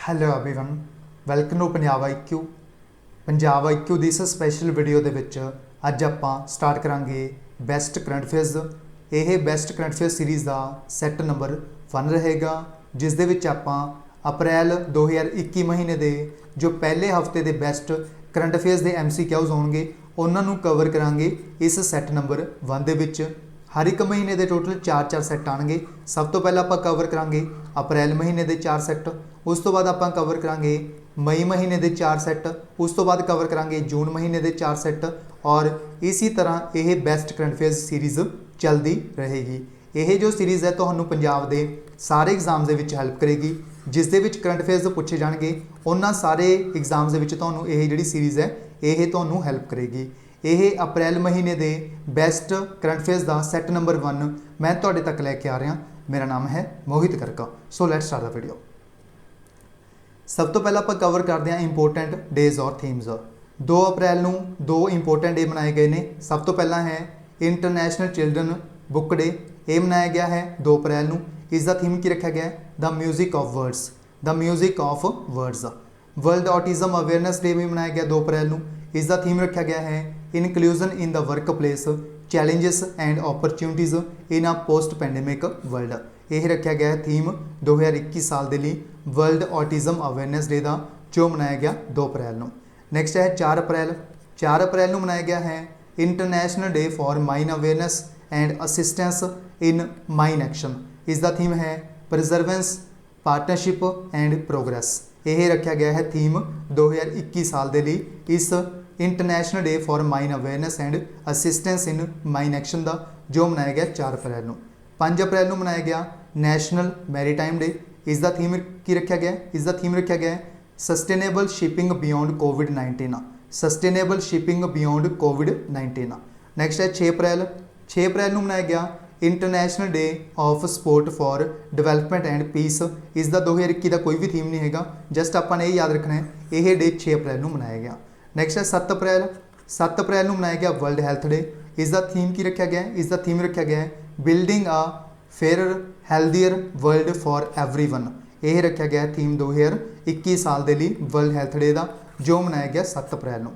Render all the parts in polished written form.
Hello everyone welcome to Punjab IQ. Punjab IQ ਦੀ ਇਸ special video ਦੇ ਵਿੱਚ ਅੱਜ ਆਪਾਂ ਸਟਾਰਟ ਕਰਾਂਗੇ ਬੈਸਟ ਕਰੰਟ ਅਫੇਅਰਸ। ਇਹ ਬੈਸਟ ਕਰੰਟ ਅਫੇਅਰ ਸੀਰੀਜ਼ ਦਾ ਸੈੱਟ ਨੰਬਰ 1 ਰਹੇਗਾ, ਜਿਸ ਦੇ ਵਿੱਚ ਆਪਾਂ ਅਪ੍ਰੈਲ 2021 ਮਹੀਨੇ ਦੇ ਜੋ ਪਹਿਲੇ ਹਫਤੇ ਦੇ ਬੈਸਟ ਕਰੰਟ ਅਫੇਅਰਸ ਦੇ MCQs ਹੋਣਗੇ ਉਹਨਾਂ ਨੂੰ ਕਵਰ ਕਰਾਂਗੇ ਇਸ ਸੈੱਟ ਨੰਬਰ 1 ਦੇ ਵਿੱਚ। हर एक महीने के टोटल 4 सैट आएंगे। सब तो पहले आप कवर करांगे अप्रैल महीने के 4 सैट, उस तो बाद आप कवर करांगे मई महीने के 4 सैट, उस तो बाद कवर करांगे जून महीने के 4 सैट। और इसी तरह यह बेस्ट करंट अफेयर्स सीरीज़ चलती रहेगी। यह जो सीरीज़ है तो पंजाब के सारे एग्जाम के हेल्प करेगी, जिस दे विच करंट अफेयर्स पूछे जाएंगे उन्होंने सारे एग्जाम के जी सीरीज़ है यह तो हेल्प करेगी। यह अप्रैल महीने के बेस्ट करंट अफेयर्स का सैट नंबर 1 मैं तुहाडे तक लैके आ रहा। मेरा नाम है मोहित करका। सो लैट्स स्टार्ट द वीडियो। सब तो पहले आप कवर करते हैं इंपोर्टेंट डेज और थीम्स। 2 अप्रैल को 2 इंपोर्टेंट डे मनाए गए हैं। सब तो पहला है इंटरनेशनल चिल्ड्रन बुक डे, ये मनाया गया है 2 अप्रैल को। इसका थीम की रखा गया है the music of words, the music of words. World autism awareness day भी मनाया गया 2 अप्रैल को। इसका थीम रखा गया है inclusion in the work place, challenges and opportunities in a post pandemic world. यह रखा गया है थीम 2021 साल के लिए वर्ल्ड ऑटिज्म अवेयरनेस डे का, जो मनाया गया 2 अप्रैल को। नैक्सट है 4 अप्रैल। 4 अप्रैल को मनाया गया है international day for mine awareness and assistance in mine action. इसका थीम है प्रिजर्वेंस, पार्टनरशिप एंड प्रोग्रेस। यह रखा गया है थीम 2021 साल के लिए इस international day for mine awareness and assistance in mine action का, जो मनाया गया 4 अप्रैल को। 5 अप्रैल को मनाया गया नैशनल मैरीटाइम डे। इसका थीम की रखा गया इसका थीम रखा गया है sustainable shipping beyond COVID, sustainable shipping beyond COVID. Next है 6 अप्रैल। 6 अप्रैल को मनाया गया international day of sport for development and peace. इसका 2021 का कोई भी थीम नहीं है, जस्ट आपने ये याद रखना है यह डे 6 अप्रैल को मनाया गया। नैक्सट है 7 अप्रैल। 7 अप्रैल को मनाया गया वर्ल्ड हेल्थ डे। इसका थीम की रखा गया इसका थीम रखा गया है building a fair healthier world for everyone. यह रखा गया थीम 2021 साल के लिए वर्ल्ड हेल्थ डे का, जो मनाया गया 7 अप्रैल को।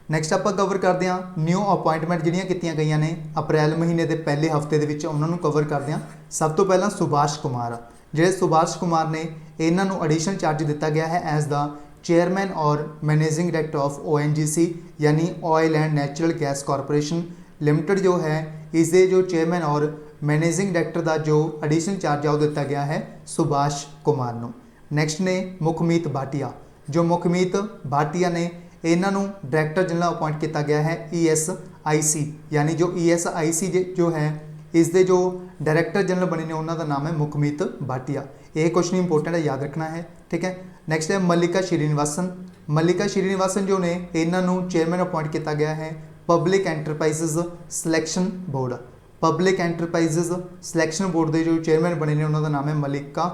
नैक्सट आप कवर करते हैं न्यू अपॉइंटमेंट जिहड़ियां कीतियां गईयां ने अप्रैल महीने के पहले हफ्ते दे विच, उन्हां नूं कवर करते हैं। सब तो पहला सुभाष कुमार, जिहड़े सुभाष कुमार ने इन्हां नूं एडिशनल चार्ज दिता गया है एज द चेयरमैन और मैनेजिंग डायरेक्टर ऑफ ONGC यानी oil and natural gas corporation limited जो है, इसके जो चेयरमैन और मैनेजिंग डायरेक्टर का जो एडिशनल चार्ज है वो दिता गया है सुभाष कुमार को। नैक्सट ने मुखमीत भाटिया, जो मुखमीत भाटिया ने इन्हों डायरैक्टर जनरल अपॉइंट किया गया है ESIC यानी जो ESIC जो है इसके जो डायरैक्टर जनरल बने ने उन्हों का नाम है मुखमीत भाटिया। यह क्वेश्चन इंपोर्टेंट है, याद रखना है, ठीक है। नैक्सट है मल्लिका श्रीनिवासन। मल्लिका श्रीनिवासन जो ने इन्हों चेयरमैन अपॉइंट किया गया है public enterprises selection board. Public enterprises selection board के जो चेयरमैन बने ने उन्हों का नाम है मल्लिका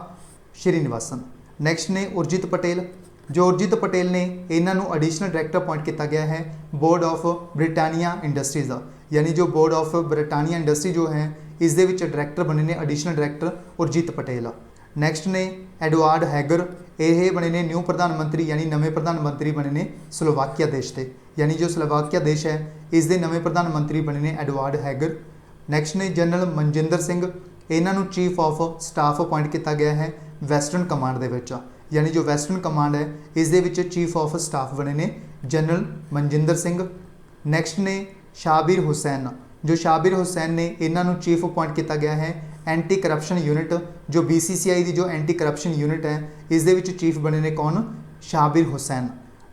श्रीनिवासन। नैक्सट ने उर्जित पटेल, जो उर्जित पटेल ने इन्हों एडिशनल डायरैक्टर अपॉइंट किया गया है बोर्ड ऑफ ब्रिटानिया इंडस्ट्रीज़ यानी जो बोर्ड ऑफ ब्रिटानिया इंडस्ट्री जो है इसके डायरैक्टर बने ने additional director Urjit Patel. Next ने एडवार्ड हैगर, ये बने ने न्यू प्रधानमंत्री यानी नवे प्रधानमंत्री बने ने स्लोवाकिया देश के, यानी जो स्लोवाकिया देश है इसके नवे प्रधानमंत्री बने ने एडवार्ड हैगर। नैक्सट ने जनरल मनजिंदर सिंह, इन्हों चीफ ऑफ स्टाफ अपॉइंट किया गया है वैसटर्न कमांड के विच, यानी जो वैसटर्न कमांड है इसके चीफ ऑफ स्टाफ बने ने जनरल मनजिंदर सिंह। नैक्सट ने शाबिर हुसैन, जो शाबिर हुसैन ने इन्हों चीफ अपॉइंट किया गया है एंटी करप्शन यूनिट, जो BCCI की जो एंटी करप्शन यूनिट है इसके चीफ बने ने कौन, शाबिर हुसैन।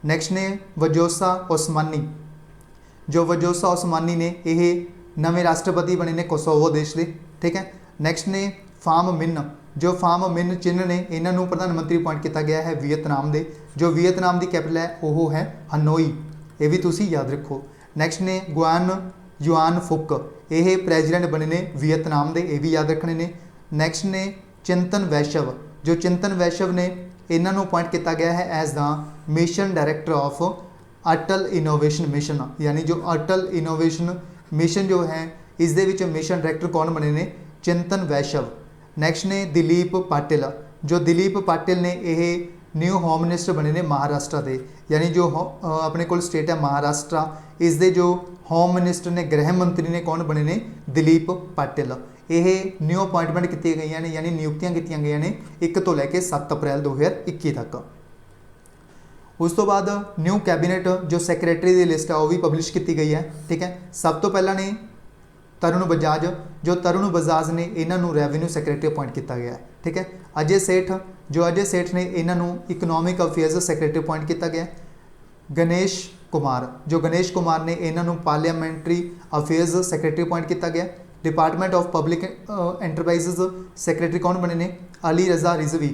नैक्सट ने वजोसा ओस्मानी, जो वजोसा ओस्मानी ने यह नवे राष्ट्रपति बने ने कोसोवो देश के, ठीक है। नैक्सट ने फाम मिन, जो फाम मिन चिन्ह ने इन्हों प्रधानमंत्री अपॉइंट किया गया है वियतनाम के, जो वियतनाम की कैपिटल है वो है हनोई, ये भी तुसी याद रखो। नैक्सट ने गुआन युआन फुक, ये प्रेजिडेंट बने ने वियतनाम के, ये भी याद रखने ने। नैक्सट ने चिंतन वैश्यव, जो चिंतन वैश्यव ने इन्हों अपॉइंट किया गया है as the mission director of Atal innovation mission, यानी जो अटल इनोवेशन मिशन जो है इसके मिशन डायरैक्टर कौन बने ने, चिंतन वैश्यव। नैक्सट ने दिलीप पाटिल, जो दिलीप पाटिल ने यह न्यू होम मिनिस्टर बने ने महाराष्ट्र के, यानी जो अपने को स्टेट है महाराष्ट्र, इस दे जो होम मिनिस्टर ने गृह मंत्री ने कौन बने ने दिलीप पाटिल। यह न्यू अपॉइंटमेंट की गई ने, यानी नियुक्तियां की गई ने 1 तो लैके 7 अप्रैल 2021 तक। उस तो बाद न्यू कैबिनेट जो सैक्रटरी की लिस्ट है वह भी पब्लिश की गई है। ठीक है, सब तो पहला ने तरुण बजाज, जो तरुण बजाज ने इन्हों रेवन्यू सैक्रटरी अपॉइंट किया गया है। ठीक है, अजय सेठ, जो अजय सेठ ने इन्हों इकनॉमिक अफेयर्स सैक्रटरी अपॉइंट किया गया। गणेश कुमार, जो गणेश कुमार ने इन्हों पार्लियामेंट्री अफेयर्स सैक्रटरी अपॉइंट किया गया। Department of public enterprises secretary कौन बने ने अली रज़ा रिजवी।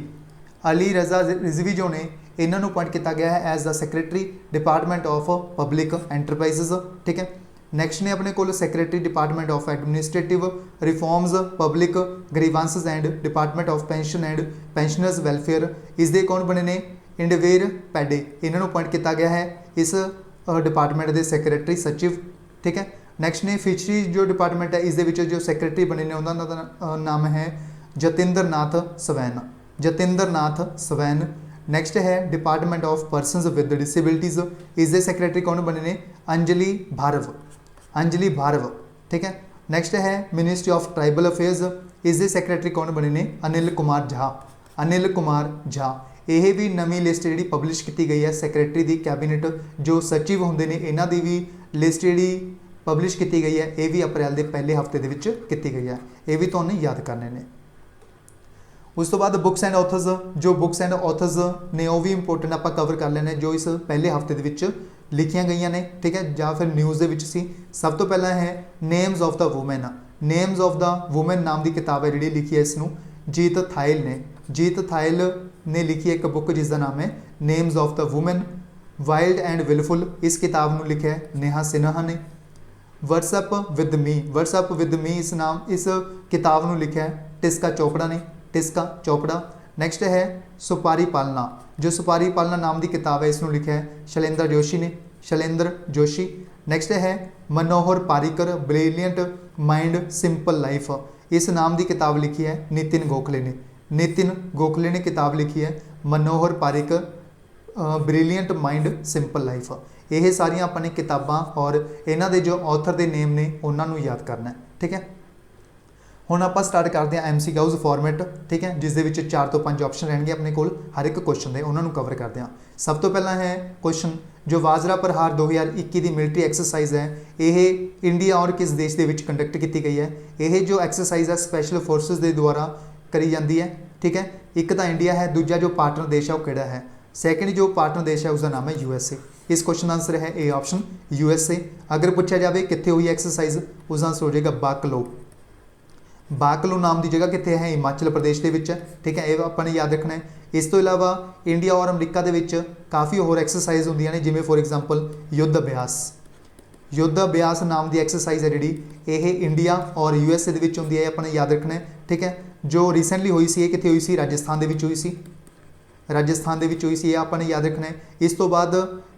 अली रज़ा रिजवी जो ने इन्हों अपॉइंट किया गया है as the secretary department of public enterprises. ठीक है, नैक्सट ने अपने को secretary department of administrative reforms public grievances and department of pension and pensioners welfare, इसके कौन बने ने इंडवेर पैडे, इन्हों अपॉइंट किया गया है इस डिपार्टमेंट के सैक्रटरी सचिव। ठीक है, नैक्सट ने फिशरीज जो डिपार्टमेंट है इस जो सैक्रटरी बने ने उन्होंने नाम है जतिंदर नाथ स्वैन, जतिंदर नाथ स्वैन। नैक्सट है department of persons with disabilities, इसके सैक्रटरी कौन बने ने अंजलि भारव, अंजलि भारव। ठीक है, नैक्सट है मिनिस्ट्री ऑफ ट्राइबल अफेयर्स, इसके सैक्रटरी कौन बने ने अनिल कुमार झा, अनिल कुमार झा। यह भी नवी लिस्ट जी पब्लिश की गई है सैक्रटरी की, कैबिनेट जो सचिव होंगे ने इन्हों की भी लिस्ट जी पब्लिश की गई है। ये भी अप्रैल के पहले हफ्ते की गई है, ये भी तुहानूं याद करने ने। उस तो बाद बुक्स एंड ऑथर्स, जो बुक्स एंड ऑथर्स ने वह भी इंपोर्टेंट आप कवर कर लेने जो इस पहले हफ्ते के लिखिया गई ने। ठीक है, या फिर न्यूज़ के सब तो पहला है names of the women, names of the women नाम की किताब है जी लिखी है इसनों जीत थाइल ने, जीत थाइल ने लिखी है एक बुक जिसका नाम है names of the women. Wild and willful, इस किताब को लिखा है नेहा सिन्हा ने। What's up with me, what's up with me इस किताब को लिखा है टिस्का चोपड़ा ने, टिस्का चोपड़ा। नैक्सट है सुपारी पालना, जो सुपारी पालना नाम की किताब है इसमें लिखा है शैलेंद्र जोशी ने, शैलेंद्र जोशी। नैक्सट है Manohar Parrikar brilliant mind simple life, इस नाम की किताब लिखी है नितिन गोखले ने, नितिन गोखले ने किताब लिखी है Manohar Parrikar brilliant mind simple life. ये सारिया अपने किताबां और इन्हों के जो ऑथर के नेम ने उन्होंने याद करना है। ठीक है, हुण आप स्टार्ट करते हैं MCQs फॉर्मेट। ठीक है, जिस दे 4 तो 5 ऑप्शन रहेंगे अपने को हर एक क्वेश्चन के, उन्होंने कवर करते हैं। सब तो पहला है क्वेश्चन जो वाजरा प्रहार 2021 की मिलिट्री एक्सरसाइज है, यह इंडिया और किस देश के कंडक्ट की गई है। यह जो एक्सरसाइज है स्पैशल फोर्सिस के द्वारा करी जाती है। ठीक है, एक तो इंडिया है, दूजा जो पार्टनर देश है वो किहड़ा है, सैकेंड जो पार्टनर देश है उसका नाम है USA। इस क्वेश्चन का आंसर है ए ऑप्शन USA। अगर पूछा जाए कितने हुई एक्सरसाइज, उसका आंसर हो जाएगा बाकलो, बाकलो नाम की जगह कितने है हिमाचल प्रदेश के विच। ठीक है, ये अपने याद रखना है। इस तो इलावा इंडिया और अमरीका के काफ़ी होर एक्सरसाइज होंदियां ने, जिमें फॉर एग्जाम्पल युद्ध अभ्यास, युद्ध अभ्यास नाम की एक्सरसाइज है जी, ये इंडिया और USA के होंदी है, अपने याद रखना है। ठीक है, जो रिसेंटली हुई सी कितने हुई सी, राजस्थान के हुई सी, राजस्थान के हुई सी, ये अपने याद रखना है। इस तो बाद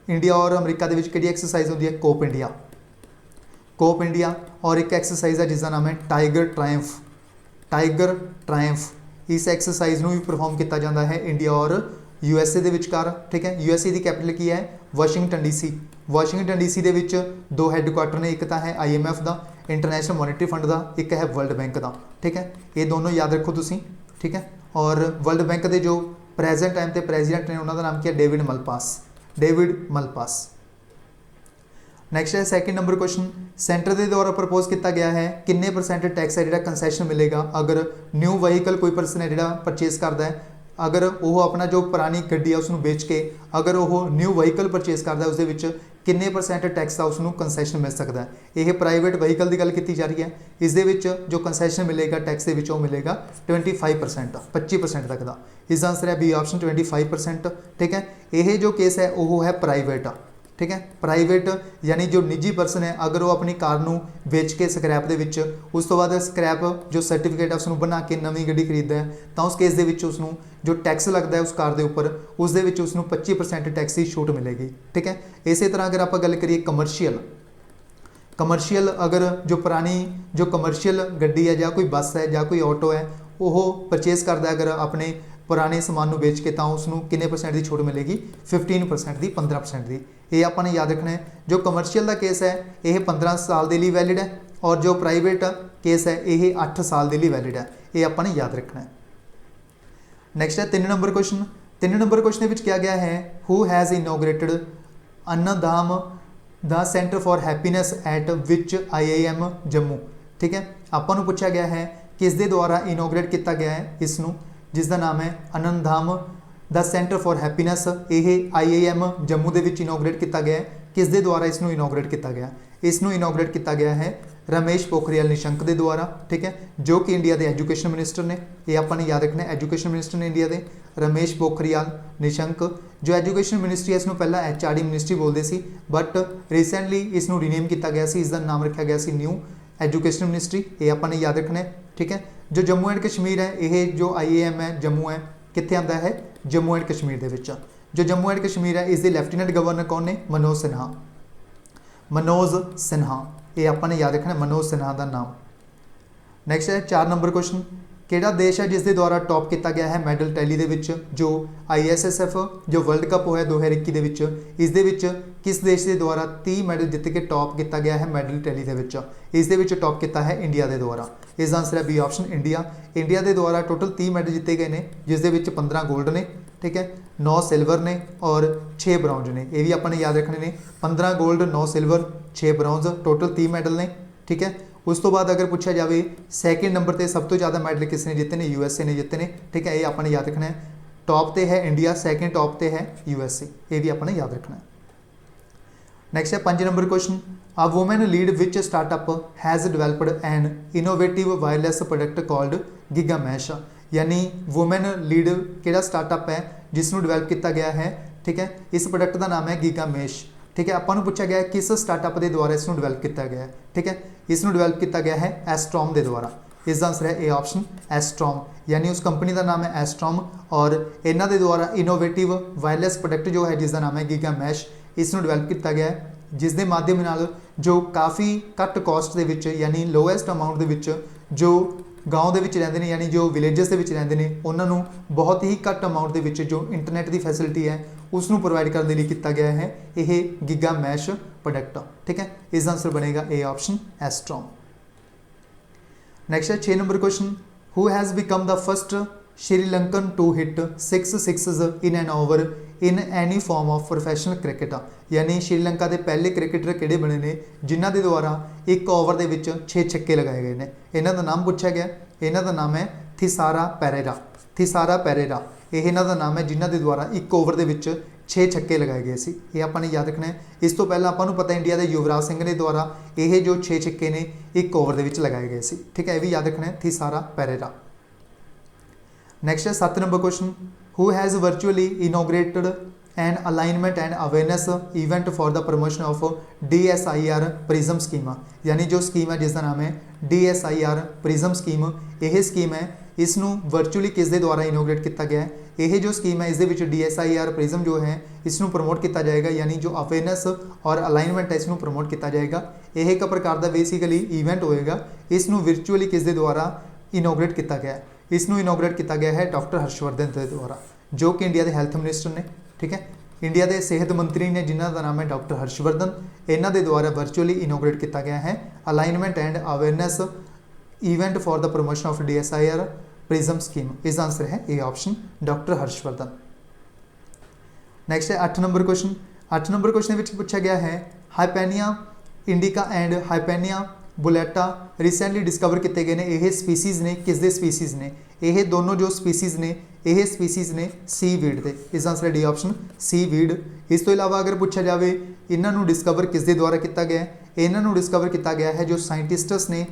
इंडिया और अमरीका के कि एक्सरसाइज होंदी है कोप इंडिया, कोप इंडिया। और एक एक्सरसाइज है जिसका नाम है टाइगर ट्रायम्फ, टाइगर ट्रायम्फ। इस एक्सरसाइज में भी परफॉर्म किया जाता है इंडिया और USA के विचकार। ठीक है, USA की कैपिटल की है वाशिंगटन DC। वाशिंगटन DC के 2 हैडकुआटर ने, एक तो है IMF का इंटरनेशनल मॉनेटरी फंड का, एक है वर्ल्ड बैंक का। ठीक है, ये दोनों याद रखो तुसी। ठीक है, और वर्ल्ड बैंक के जो प्रेजेंट टाइम पर प्रेजिडेंट ने उन्होंने नाम क्या, David Malpass, David Malpass. Next है सैकेंड नंबर क्वेश्चन, सेंटर के द्वारा प्रपोज किया गया है किन्ने % टैक्स है जो कंसैशन मिलेगा अगर न्यू वहीकल कोई परसन है जो परचेज करता है, अगर वो अपना जो पुरानी गड्डी है उसको बेच के अगर वो न्यू वहीकल परचेज करता है उसके किन्ने % टैक्स का उसको कंसैशन मिल सकता है। यह प्राइवेट वहीकल की गल की जा रही है। इस जो कंसैशन मिलेगा टैक्स के वो मिलेगा 25%, 25% तक का। इसका आंसर है बी ऑप्शन 25%। ठीक है, यह जो केस है वह है प्राइवेट। ठीक है, प्राइवेट यानी जो निजी परसन है अगर वो अपनी कार को बेच के स्क्रैप के उस तो बाद स्क्रैप जो सर्टिफिकेट है उसको बना के नवी गड्डी खरीदता है तो उस केस के उसनों जो टैक्स लगता है उस कार के उपर उस 25% टैक्स की छूट मिलेगी। ठीक है, इस तरह अगर आप गल करिए कमर्शियल, कमर्शियल अगर जो पुरानी जो कमर्शियल गड्डी है या कोई बस है या कोई ऑटो है वो परचेज करता है अगर अपने पुराने समान ਨੂੰ ਵੇਚ ਕੇ ਤਾਂ ਉਸ ਨੂੰ ਕਿੰਨੇ % ਦੀ ਛੋਟ ਮਿਲੇਗੀ 15% ਦੀ 15% ਦੀ। ਇਹ ਆਪਾਂ ਨੇ ਯਾਦ ਰੱਖਣਾ ਹੈ। ਜੋ ਕਮਰਸ਼ੀਅਲ ਦਾ ਕੇਸ ਹੈ ਇਹ 15 ਸਾਲ ਦੇ ਲਈ ਵੈਲਿਡ ਹੈ और जो प्राइवेट केस है ये 8 साल के लिए वैलिड है। ये आपने याद रखना है। नैक्सट है 3 नंबर क्वेश्चन। 3 नंबर क्वेश्चन में क्या गया है who has inaugurated Anandam the centre for happiness at which IIM Jammu. ठीक है, आपको पूछा गया है किस दे द्वारा इनोग्रेट किया गया है इसनों, जिसका नाम है अन्नधाम द सेंटर फॉर हैप्पीनैस। ये IIM जम्मू के इनोग्रेट किया गया है। किस दे द्वारा इसनों इनोग्रेट किया गया, इसनों इनोग्रेट किया गया है रमेश पोखरियाल निशंक के द्वारा। ठीक है, जो कि इंडिया के एजुकेशन मिनिस्टर ने। ये आपने याद रखना है एजुकेशन मिनिस्टर ने इंडिया के रमेश पोखरियाल निशंक। जो एजुकेशन मिनिस्ट्री है इसनों पहला HRD मिनिस्ट्री बोलते सी बट रिसेंटली इसनों रीनेम किया गया सी, इसका नाम रखा गया सी न्यू एजुकेशन मिनिस्ट्री। ये आपने याद रखना है। ठीक है, जो जम्मू एंड कश्मीर है ये जो IIM है जम्मू है कित्थे आंदा है Jammu and Kashmir they which. जो जम्मू एंड कश्मीर है इसके लैफ्टिनेंट गवर्नर कौन ने मनोज सिन्हा। मनोज सिन्हा ये आपने याद रखना मनोज सिन्हा का नाम। नैक्सट है 4 नंबर क्वेश्चन। किहड़ा देश है जिसके द्वारा टॉप किया गया है मैडल टैली दे विच जो ISSF जो वर्ल्ड कप होया 2021 दे विच इस दे विच किस देश के द्वारा 30 मैडल जित के टॉप किया गया है मैडल टैली दे विच। इस दे विच टॉप किया है इंडिया के द्वारा। इसका आंसर है बी ऑप्शन इंडिया। इंडिया के द्वारा टोटल 30 मैडल जिते गए हैं जिस दे विच 15 गोल्ड ने। ठीक है, 9 सिल्वर ने और 6 ब्रॉन्ज ने। ये भी अपने याद रखने ने 15 gold 9 silver 6 bronze total 30 medal ने। ठीक है, उस तो बाद अगर पूछा जाए सैकेंड नंबर पर सब तो ज़्यादा मैडल किसने जिते ने USA ने जिते ने। ठीक है, ये अपने याद रखना है। टॉप पे है इंडिया, सैकेंड टॉप पे है USA। ये भी अपने याद रखना है। नैक्सट है 5 number question. A women led which startup has developed an innovative wireless product called Gigamesh. यानी वुमेन लीड किहड़ा स्टार्टअप है जिसनों डिवेलप किया गया है। ठीक है, इस प्रोडक्ट का नाम है गिगामैश। ठीक है, आपको पूछा गया है किस स्टार्टअप के द्वारा इसनों डिवेलप किया गया है। ठीक है, इसनों डिवेलप किया गया है एस्ट्रॉम के द्वारा। इसका आंसर है ए ऑप्शन एस्ट्रॉम। यानी उस कंपनी का नाम है एस्ट्रॉम और इन्हों के द्वारा इनोवेटिव वायरलैस प्रोडक्ट जो है जिसका नाम है गिगामैश इसनों डिवेलप किया गया है जिस दे माध्यम नाल जो काफ़ी घट कॉस्ट के विच यानी लोएस्ट अमाउंट के विच जो गाँव के विच रहिंदे ने यानी जो विलेजेस के विच रहिंदे ने उन्होंने बहुत ही घट अमाउंट के विच जो इंटरनेट की फैसिलिटी है उसनों प्रोवाइड करने लिए किया गया है ये गिगामैश प्रोडक्ट। ठीक है, इसका आंसर बनेगा ए ऑप्शन एस्ट्रॉम। नैक्सट है 6 number question. Who has become the first Sri Lankan to hit 6 sixes in an over in any form of professional cricket. यानी श्रीलंका के पहले क्रिकेटर किहड़े बने ने जिन्हां दे द्वारा एक ओवर के विच 6 छक्के लगाए गए हैं। इन्हां दा नाम पूछा गया, इन्हां दा नाम है थिसारा पेरेरा। थिसारा पेरेरा ये इन्हां दा नाम है जिन्हां दे द्वारा एक ओवर के विच 6 छक्के लगाए गए सी। ये आपने याद रखना है। इस तो पहला आपको पता इंडिया के युवराज सिंह के द्वारा ये जो 6 छक्के ने एक ओवर के विच लगाए गए सी। ठीक है, ये भी याद रखना है थिसारा पेरेरा। नैक्सट है 7 number question. Who has virtually inaugurated an alignment and awareness event for the promotion of DSIR prism scheme. यानी जो स्कीम है जिसका नाम है DSIR प्रिज्म स्कीम। यह स्कीम है इसनों वर्चुअली किस दे द्वारा इनोग्रेट किया गया है। यह जो स्कीम है इस DSIR प्रिज्म जो है इसनों प्रमोट किया जाएगा यानी जो अवेयरनेस और अलाइनमेंट है इसनों प्रमोट किया जाएगा। यह एक प्रकार का बेसिकली इवेंट होएगा। इसनों वर्चुअली किस दे द्वारा इनोग्रेट किया गया है। इसनों इनोग्रेट किया गया है डॉक्टर हर्षवर्धन के द्वारा जो कि इंडिया के हैल्थ मिनिस्टर ने। ठीक है, इंडिया के सेहत मंत्री ने जिन्हों का नाम है डॉक्टर हर्षवर्धन। इन्हों के द्वारा वर्चुअली इनोग्रेट किया गया है alignment and awareness event for the promotion of DSIR prism scheme. इसका आंसर है A option doctor Harshvardhan. Next है 8 नंबर क्वेश्चन। 8 नंबर क्वेश्चन में पूछा गया है हाइपेनिया इंडिका एंड हाइपेनिया बुलेटा रिसेंटली डिस्कवर किए गए हैं। ये स्पीसीज़ ने किस दे स्पीसीज़ ने। ये दोनों जो स्पीसीज़ ने ये स्पीसीज़ ने सीवीड के। इसका आंसर है डी ऑप्शन सीवीड। इस तो इलावा अगर पूछा जाए इन्हों डिस्कवर किस दे द्वारा किया गया है, इन्हों डिस्कवर किया गया है जो साइंटिस्ट्स ने।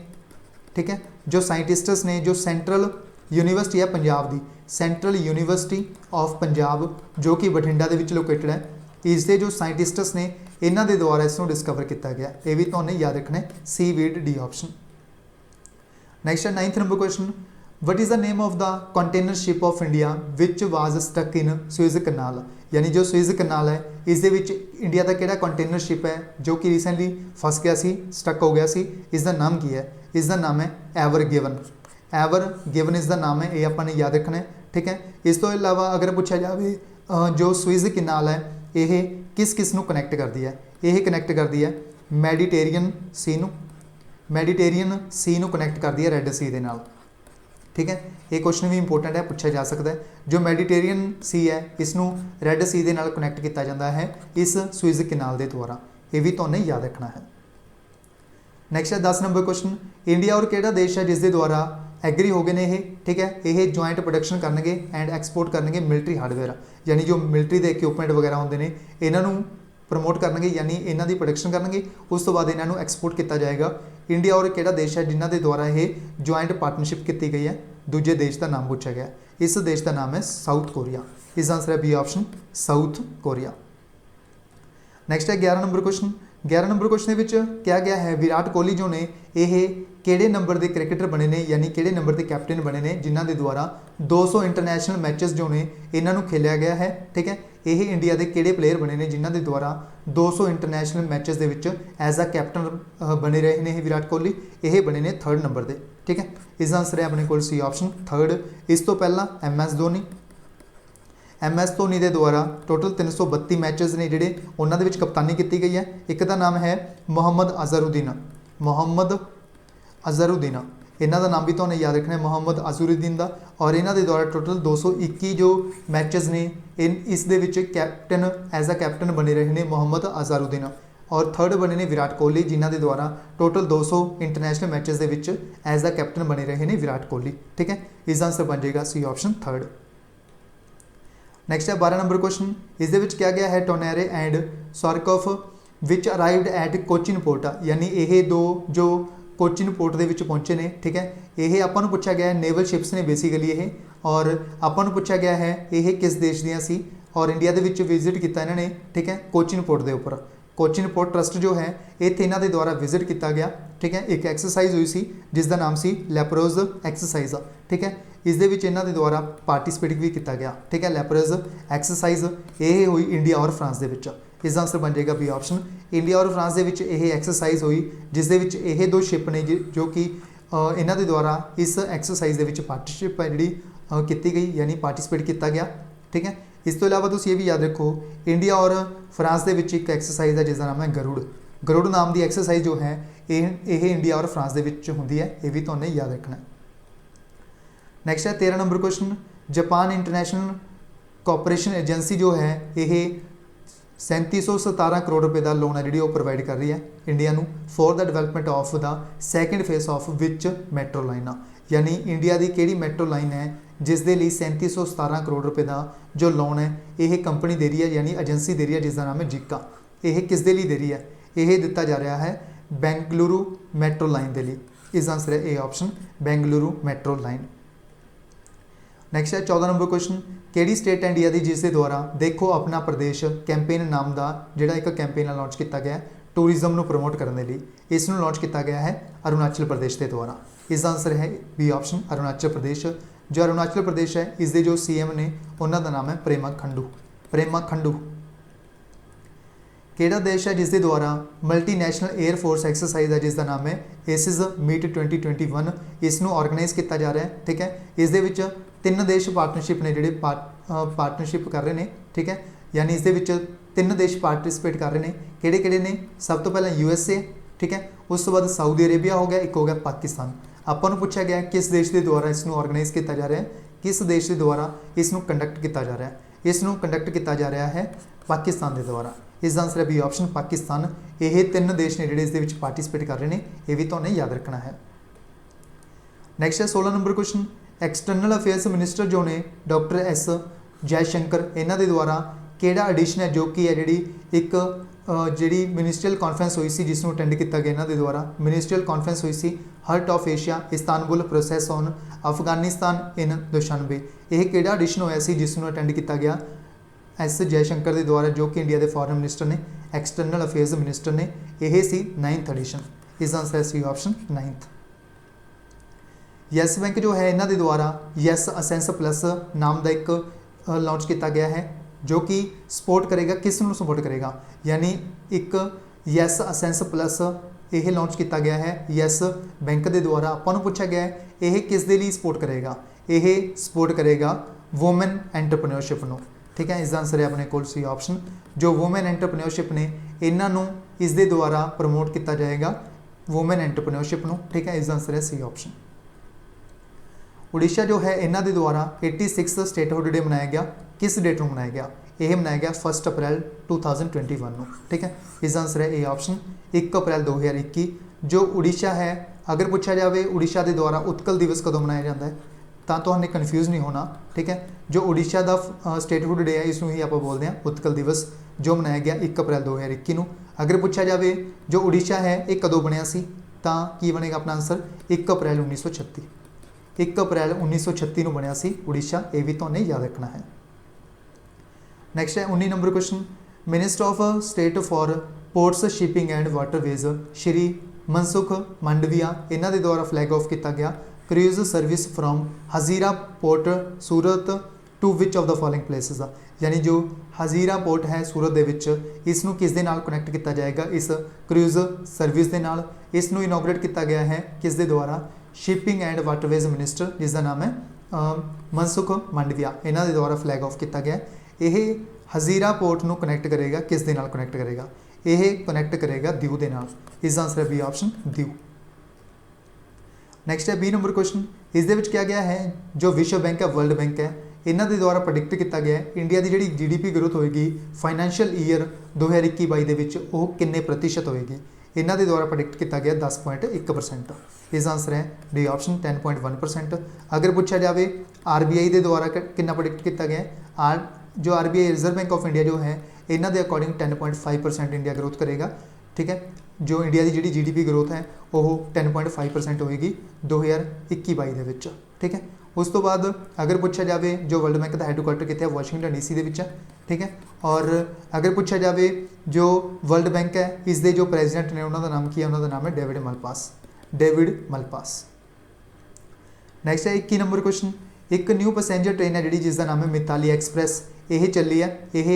ठीक है, जो साइंटिस्ट्स ने जो सेंट्रल यूनीवर्सिटी है पंजाब की सेंट्रल यूनीवर्सिटी ऑफ पंजाब जो कि बठिंडा के लोकेटेड है। इसके जो साइंटिस्ट्स ने इन्हों के द्वारा इसको डिस्कवर किया गया। ये भी तुमने याद रखना है सीवीड डी ऑप्शन। नैक्सट है 9th number question. What is the name of the container ship of India which was stuck in Suez canal. यानी जो सुएज कनाल है इस इंडिया का किहड़ा कंटेनर शिप है जो कि रिसेंटली फस गया सी स्टक हो गया सी। इसका नाम की है, इसका नाम है एवर गिवन। एवर गिवन इसका नाम है, ये अपने याद रखना है। ठीक है। इस तो इलावा अगर पूछा जाए जो स्विज किनाल है ये किस नूं कनैक्ट करती है, ये कनैक्ट करती है मैਡੀਟੇਰੀਅਨ सी नूं, मैਡੀਟੇਰੀਅਨ सी नूं कनैक्ट करती है रैड सी दे नाल, ठीक है। ये क्वेश्चन भी इंपोर्टेंट है, पूछा जा सकता है। जो मैਡੀਟੇਰੀਅਨ सी है इसनूं रैड सी दे नाल कनैक्ट किया जाता है इस स्विज किनाल के द्वारा, ये भी तुहानूं याद रखना है। नैक्सट है 10 नंबर क्वेश्चन, इंडिया और किहड़ा देश है जिसके द्वारा एग्री हो गए ने ये, ठीक है। ये जॉइंट प्रोडक्शन करनगे एंड एक्सपोर्ट करनगे मिलिटरी हार्डवेयर, यानी जो मिलिटरी के इक्विपमेंट वगैरह होंगे ने इन्हों प्रमोट करनगे, यानी इन्हों की प्रोडक्शन करनगे, उस तो बाद इन्हों एक्सपोर्ट किया जाएगा। इंडिया और किहड़ा देश है जिन्हों के द्वारा ये जॉइंट पार्टनरशिप की गई है, दूजे देश का नाम पूछा गया, इस देश का नाम है साउथ कोरिया। इसका आंसर है B option South Korea. Next है 11 नंबर क्वेश्चन, 11 नंबर क्वेश्चन के क्या गया है विराट कोहली जो ने ये किहड़े नंबर के क्रिकेटर बने ने, यानी किहड़े नंबर के कैप्टन बने ने जिन्हों के द्वारा 200 इंटरनैशनल मैचेस जो ने इन्हों खेलिया गया है, ठीक है। ये इंडिया के किहड़े प्लेयर बने ने जिन्हों के द्वारा 200 इंटरनैशनल मैचेस के विच एज अ कैप्टन बने रहे हैं विराट कोहली, ये बने ने 3rd नंबर के, ठीक है। इसका आंसर है अपने को सी ऑप्शन 3rd। इस तो पहला MS धोनी, MS धोनी के द्वारा टोटल 332 मैचेस ने जिहड़े उन्होंने कप्तानी की गई है। एक का नाम है मोहम्मद अजहरुद्दीन, मोहम्मद अजहरुद्दीन, इन्हों का नाम भी तो याद रखना है मोहम्मद अजहरुद्दीन का। और इन्हों के द्वारा टोटल 221 जो मैचेस ने इस दे विच कैप्टन एज अ कैप्टन बने रहे हैं मोहम्मद अजहरुद्दीन। और 3rd बने ने विराट कोहली जिन्हों के द्वारा टोटल 200 इंटरनैशनल मैचेस के विच एज अ कैप्टन बने रहे हैं विराट कोहली, ठीक है। इसका आंसर बन जाएगा सी ऑप्शन 3rd। नैक्सट है 12 नंबर क्वेश्चन, इस क्या गया है Tonnerre and Surcouf which arrived at Cochin port, यानी ये दो जो कोचिन पोर्ट के विच पहुंचे ने, ठीक है। ये आपां नूं पूछा गया है नेवल शिप्स ने बेसिकली ये, और आपां नूं पूछा गया है ये किस देश दियां सी और इंडिया के विच विजिट किया इन्होंने, ठीक है, कोचिन पोर्ट के उपर। कोचिन पोर्ट ट्रस्ट जो है इत्थे इन्हां दे द्वारा विजिट किया गया, ठीक है। एक एक्सरसाइज हुई सी जिसका नाम सी लैप्रोज एक्सरसाइज, ठीक है। इस दे विच इन्हां दे द्वारा पार्टिसिपेट भी किया गया, ठीक है। लैप्रोज एक्सरसाइज ये हुई इंडिया और फ्रांस के विच। इसका आंसर बन जाएगा बी ऑप्शन, इंडिया और फ्रांस के विच ये एक्सरसाइज हुई जिस दे विच ये दो शिप ने जो कि इन्हां दे द्वारा इस एक्सरसाइज के विच पार्टिसिपेट है जी की गई, यानी पार्टिसिपेट किया गया, ठीक है। इस तो इलावा तुसीं ये भी याद रखो इंडिया और फ्रांस के विच एक एक्सरसाइज है जिसका नाम है गरुड़, गरुड़ नाम की एक्सरसाइज जो है ये इंडिया और फ्रांस के विच होंदी है, ये भी तुहानूं याद रखना है। नैक्सट है 13 number question, Japan international cooperation agency जो है ये 3717 करोड़ रुपए का लोन है जी प्रोवाइड कर रही है इंडिया नूं for the development of the second face of which metro line, यानी इंडिया की किहड़ी मैट्रो लाइन है जिस दे लई 3717 करोड़ रुपए का जो लोन है ये कंपनी दे रही है, यानी एजेंसी दे रही है जिसका नाम है जिका। ये किस दे लई दे रही है, ये दिता जा रहा है बेंगलुरु मैट्रो लाइन के लिए। इस आंसर है A option Bengaluru metro line. Next है 14 नंबर क्वेश्चन, किहड़ी स्टेट इंडिया की जिस द्वारा देखो अपना प्रदेश कैंपेन नाम का जिहड़ा एक कैंपेन लॉन्च किया गया टूरिज्म को प्रमोट करने के लिए, इसनूं लॉन्च किया गया है अरुणाचल प्रदेश के द्वारा। इसका आंसर है बी ऑप्शन अरुणाचल प्रदेश। जो अरुणाचल प्रदेश है इसके जो CM ने उन्हों का नाम है प्रेमा खंडू, प्रेमा खंडू। किहड़ा देश है जिसके द्वारा मल्टीनैशनल एयरफोर्स एक्सरसाइज है जिसका नाम है एसिस मीट 2021, इसनूं ऑर्गेनाइज किया जा रहा है, ठीक है। इस दे विच 3 देश पार्टनरशिप ने जिहड़े पार्टनरशिप कर रहे हैं, ठीक है, यानी इस दे विच 3 देश पार्टिसिपेट कर रहे हैं। किहड़े ने, सब तो पहले USA, ठीक है, उस तो बाद सऊदी अरेबिया हो गया, एक हो गया पाकिस्तान। आपां नूं पूछा गया किस देश के द्वारा इसनूं ऑर्गेनाइज किया जा रहा है, किस देश के द्वारा इसनूं कंडक्ट किया जा रहा है, इसनूं कंडक्ट किया जा रहा है पाकिस्तान के द्वारा। इसका आंसर है बी ऑप्शन पाकिस्तान। ये 3 देश ने जिहड़े इस दे विच पार्टिसिपेट कर रहे हैं, ये भी तुहानूं याद रखना है। नैक्सट है 16 number question, external affairs minister जो ने डॉक्टर S जयशंकर इन्हों के द्वारा किहड़ा एडिशन है जो कि है जी एक जी मिनिस्ट्रियल कॉन्फ्रेंस हुई सी जिसनूं अटेंड किया गया इन्हों के द्वारा। मिनिस्ट्रियल कॉन्फ्रेंस हुई see heart of Asia Istanbul process on Afghanistan in Dushanbe. यह किहड़ा एडिशन होया सी जिसनूं अटेंड किया गया S जयशंकर के द्वारा जो कि इंडिया के फॉरेन मिनिस्टर ने, एक्सटर्नल अफेयर्स मिनिस्टर ने। यह सी 9th एडिशन। इसका आंसर है C option 9th। Yes bank जो है इन्हों के द्वारा यस असेंस प्लस नाम का एक लॉन्च किया गया है जो कि सपोर्ट करेगा, किस नूं सपोर्ट करेगा, यानी एक यस असेंस प्लस यह लॉन्च किया गया है यस बैंक के द्वारा। आपां नूं पूछा गया है यह किस दे लिए सपोर्ट करेगा, यह सपोर्ट करेगा वूमेन एंटरप्रेन्योरशिप ਨੂੰ। ठीक है, इसका आंसर है अपने कोल सी ऑप्शन। जो वूमेन एंटरप्रेन्योरशिप ने इन्हों इस दे द्वारा प्रमोट किया जाएगा वूमेन एंटरप्रेन्योरशिप ਨੂੰ। ठीक है, इसका आंसर है सी ऑप्शन। उड़ीसा जो है इन्हों के द्वारा 86 स्टेटहुड डे मनाया गया, किस डेट को मनाया गया? यह मनाया गया 1 अप्रैल 2021 ਨੂੰ। ठीक है, इसका आंसर है ए ऑप्शन 1 अप्रैल 2021। जो उड़ीसा है, अगर पूछा जाए उड़ीसा के द्वारा उत्कल दिवस कदों मनाया जाता है तो तुहानू कन्फ्यूज़ नहीं होना। ठीक है, जो उड़ीसा का स्टेटहुड डे है इसनूं ही आप बोलते हैं उत्कल दिवस, जो मनाया गया 1 अप्रैल 2021 ਨੂੰ। अगर पूछा जाए जो उड़ीसा है ये कदों बनया सी तो की बनेगा अपना आंसर 1 अप्रैल 1936। 1 अप्रैल 1936 ਨੂੰ बनया सी उड़ीसा, ये भी तुहानू याद रखना है। नैक्सट है 19 number question. Minister of state for ports shipping and waterways Shri Mansukh Mandaviya इन्हों के द्वारा फ्लैग ऑफ किया गया cruise service from Hazira port Surat to which of the following places. यानी जो हजीरा पोर्ट है सूरत के विच, इसनूं किस दे नाल कनैक्ट किया जाएगा? इस क्रूज सर्विस के नाल। इसनूं इनोग्रेट किया गया है किस दे द्वारा? शिपिंग एंड वाटरवेज मिनिस्टर जिसका नाम है मनसुख मांडविया, इन्हों के द्वारा फ्लैग ऑफ किया गया। यह हजीरा पोर्ट नूं कनैक्ट करेगा किस दे नाल कनैक्ट करेगा? यह कनैक्ट करेगा दीव के नाल। इसका आंसर है बी ऑप्शन दीव। नैक्सट है 20 नंबर क्वेश्चन। इस दे विच क्या गया है जो विश्व बैंक है, वर्ल्ड बैंक है, इन्हों के द्वारा प्रोडिक्ट किया गया है इंडिया की जी GDP ग्रोथ होएगी फाइनैंशियल ईयर 2021-22 वो किन्ने प्रतिशत होएगी? इन्हों के द्वारा प्रोडिक्ट किया गया 10.1%। इसका आंसर है डी ऑप्शन 10.1%। अगर पूछा जाए RBI के द्वारा कितना प्रोडिक्ट किया गया, जो RBI reserve Bank of India जो है इन्हों के अकॉर्डिंग 10.5% इंडिया ग्रोथ करेगा। ठीक है, जो इंडिया की जी GDP ग्रोथ है वो 10.5% होएगी 2021-22। ठीक है, उस तो बाद अगर पूछा जाए जो वर्ल्ड बैंक का हैडकुआटर कितने वाशिंगटन DC के विच है। ठीक है, और अगर पूछा जाए जो वर्ल्ड बैंक है इसके जो प्रेजिडेंट ने उन्होंने नाम की है, उन्होंने नाम है David Malpass. David Malpass. Next है 21 नंबर क्वेश्चन। एक न्यू पैसेंजर ट्रेन है जी जिसका नाम है मिताली एक्सप्रैस, यह चली है। यह